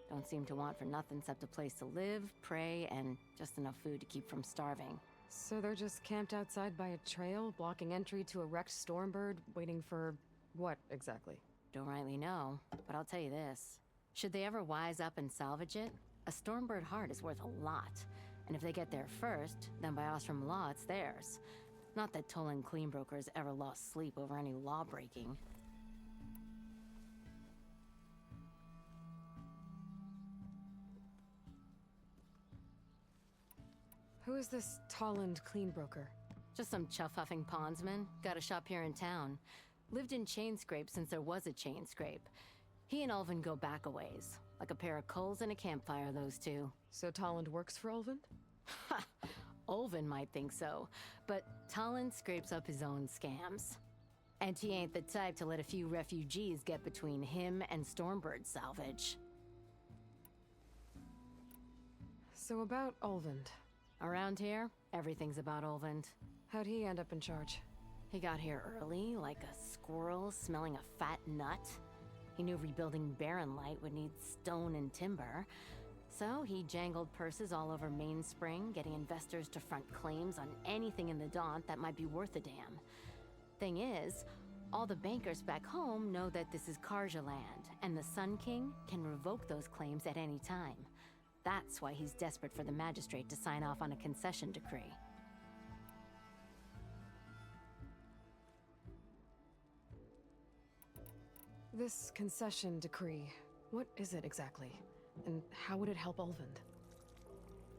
Don't seem to want for nothing except a place to live, pray, and just enough food to keep from starving. So they're just camped outside by a trail, blocking entry to a wrecked Stormbird, waiting for what exactly? Don't rightly know, but I'll tell you this. Should they ever wise up and salvage it, a Stormbird heart is worth a lot. And if they get there first, then by Ostrom law, it's theirs. Not that Tolan Cleanbrokers ever lost sleep over any law breaking. Who is this Tolland Cleanbroker? Just some chuff-huffing pondsman. Got a shop here in town. Lived in Chainscrape since there was a Chainscrape. He and Ulvin go back a ways. Like a pair of coals and a campfire, those two. So Tolland works for Ulvin? Ha! Ulvin might think so, but Tolland scrapes up his own scams. And he ain't the type to let a few refugees get between him and Stormbird salvage. So about Ulvin. Around here, everything's about Ulvin. How'd he end up in charge? He got here early, like a squirrel smelling a fat nut. He knew rebuilding Barren Light would need stone and timber. So he jangled purses all over Mainspring, getting investors to front claims on anything in the Daunt that might be worth a damn. Thing is, all the bankers back home know that this is Carja land, and the Sun King can revoke those claims at any time. That's why he's desperate for the magistrate to sign off on a concession decree. This concession decree, what is it exactly? And how would it help Ulvin?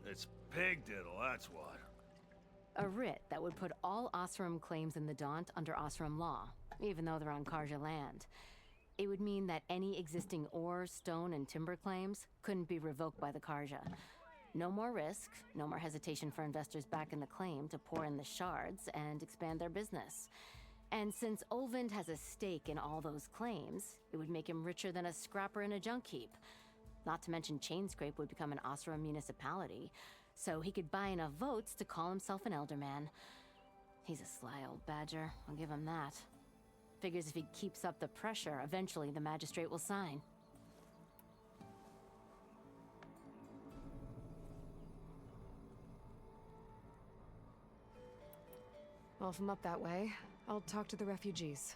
It's pig diddle, that's what. A writ that would put all Osram claims in the Daunt under Osram law, even though they're on Carja land. It would mean that any existing ore, stone, and timber claims couldn't be revoked by the Carja. No more risk, no more hesitation for investors back in the claim to pour in the shards and expand their business. And since Ulvin has a stake in all those claims, it would make him richer than a scrapper in a junk heap. Not to mention Chainscrape would become an Osram municipality, so he could buy enough votes to call himself an elderman. He's a sly old badger, I'll give him that. Figures if he keeps up the pressure, eventually the magistrate will sign. Well, if I'm up that way, I'll talk to the refugees.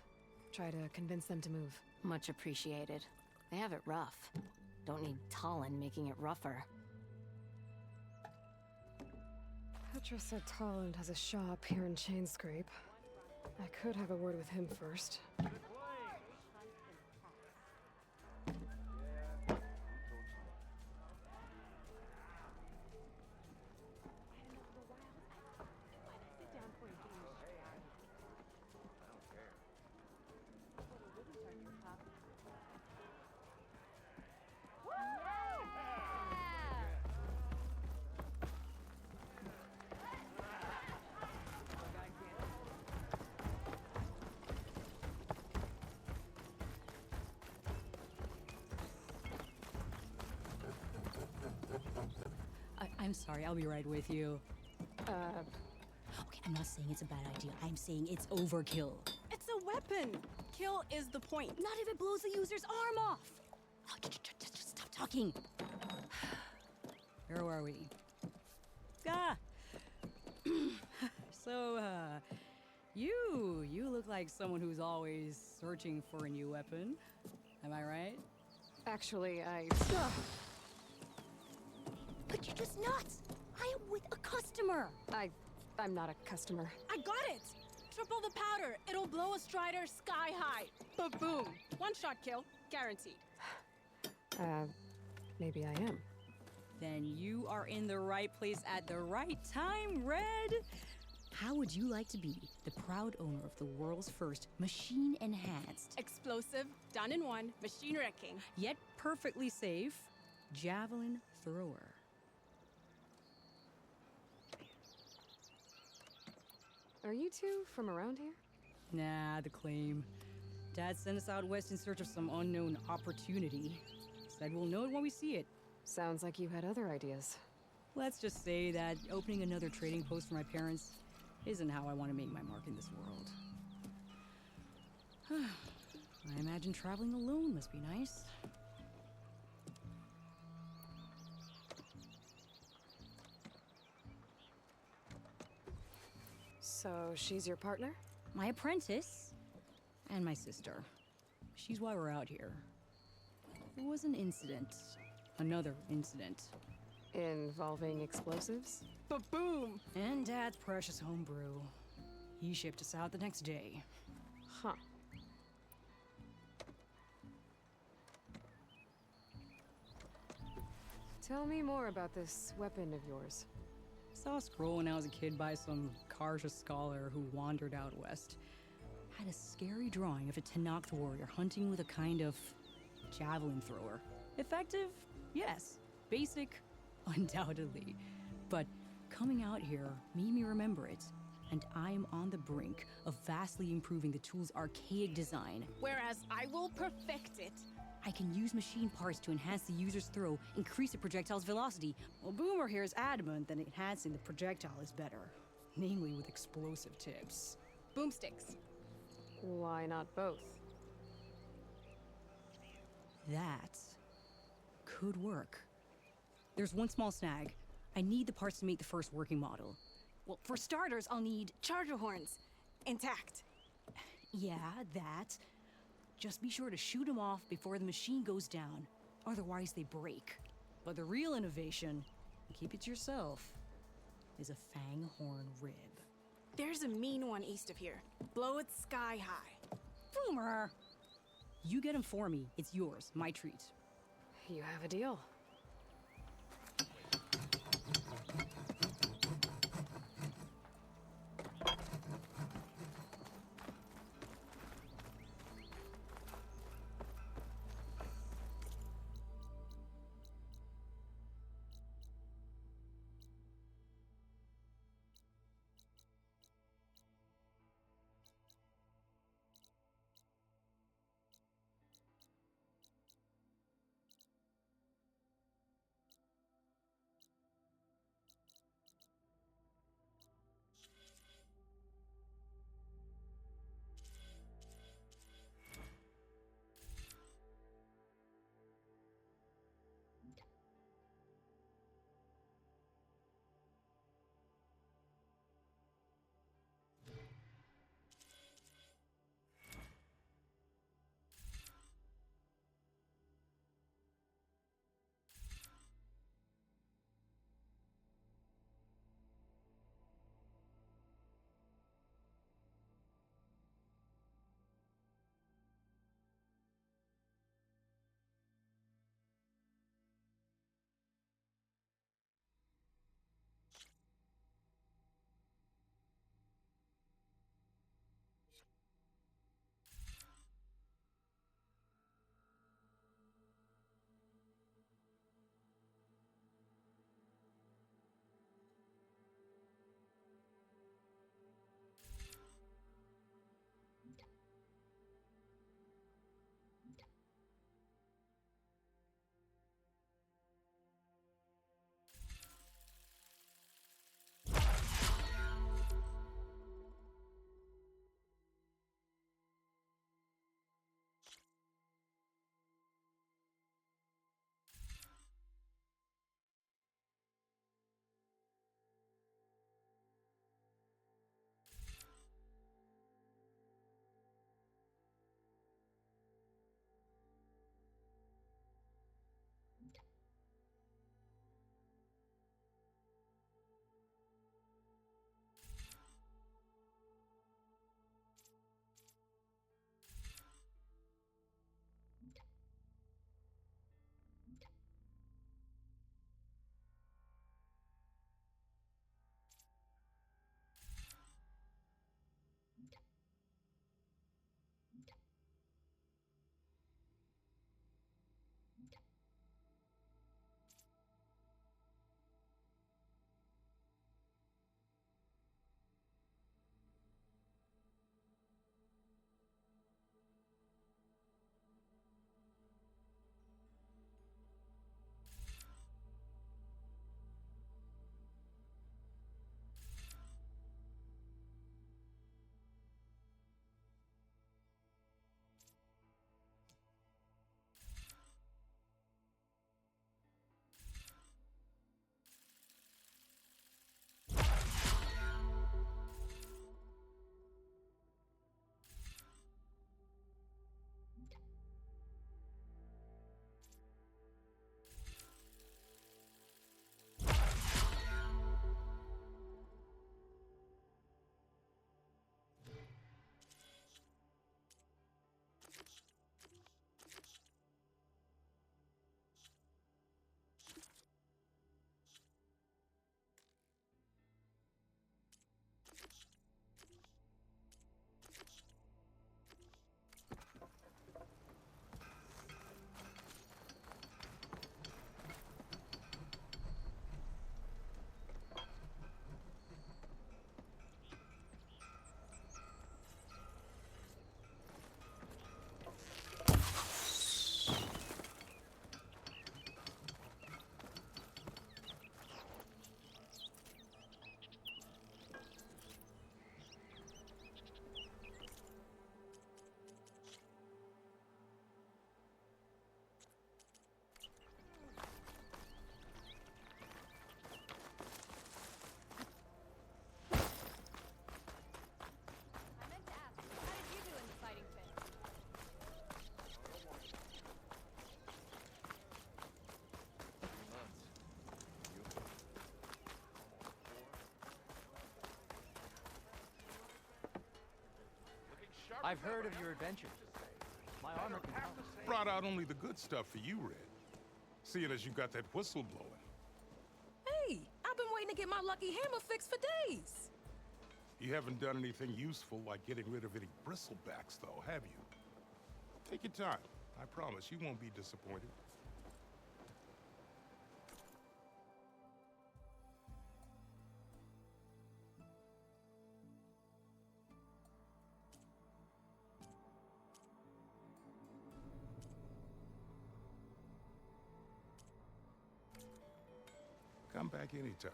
Try to convince them to move. Much appreciated. They have it rough. Don't need Tolland making it rougher. Petra said Tolland has a shop here in Chainscrape. I could have a word with him first. I'm sorry, I'll be right with you. Okay, I'm not saying it's a bad idea. I'm saying it's overkill. It's a weapon! Kill is the point. Not if it blows the user's arm off! Oh, just stop talking. Where are we? Ah! So, you look like someone who's always searching for a new weapon. Am I right? Actually, But you're just nuts! I am with a customer! I'm not a customer. I got it! Triple the powder. It'll blow a Strider sky high. Ba-boom. One shot kill. Guaranteed. Maybe I am. Then you are in the right place at the right time, Red. How would you like to be the proud owner of the world's first machine-enhanced, Explosive, done in one, machine wrecking. yet perfectly safe, javelin thrower? Are you two from around here? Nah, the claim. Dad sent us out west in search of some unknown opportunity. Said we'll know it when we see it. Sounds like you had other ideas. Let's just say that opening another trading post for my parents isn't how I want to make my mark in this world. I imagine traveling alone must be nice. So she's your partner? My apprentice and my sister. She's why we're out here. There was an incident. Another incident. Involving explosives? Ba-boom! And Dad's precious homebrew. He shipped us out the next day. Huh. Tell me more about this weapon of yours. Saw a scroll when I was a kid by some Karja scholar who wandered out west. Had a scary drawing of a TOMAHAWK warrior hunting with a kind of javelin thrower. Effective? Yes. Basic? Undoubtedly. But coming out here made me remember it. And I'm on the brink of vastly improving the tool's archaic design. Whereas I will perfect it. I can use machine parts to enhance the user's throw, increase the projectile's velocity. Well, Boomer here is adamant that enhancing the projectile is better. Namely with explosive tips. Boomsticks. Why not both? That could work. There's one small snag. I need the parts to make the first working model. Well, for starters, I'll need Charger horns. Intact. Yeah, that. Just be sure to shoot them off before the machine goes down. Otherwise, they break. But the real innovation, keep it to yourself, is a fang horn rib. There's a mean one east of here. Blow it sky high. Boomer! You get him for me. It's yours. My treat. You have a deal. I've heard of your adventures. My armor can help. Brought out only the good stuff for you, Red. Seeing as you got that whistle blowing. Hey, I've been waiting to get my lucky hammer fixed for days. You haven't done anything useful like getting rid of any bristlebacks, though, have you? Take your time. I promise you won't be disappointed. Come back anytime.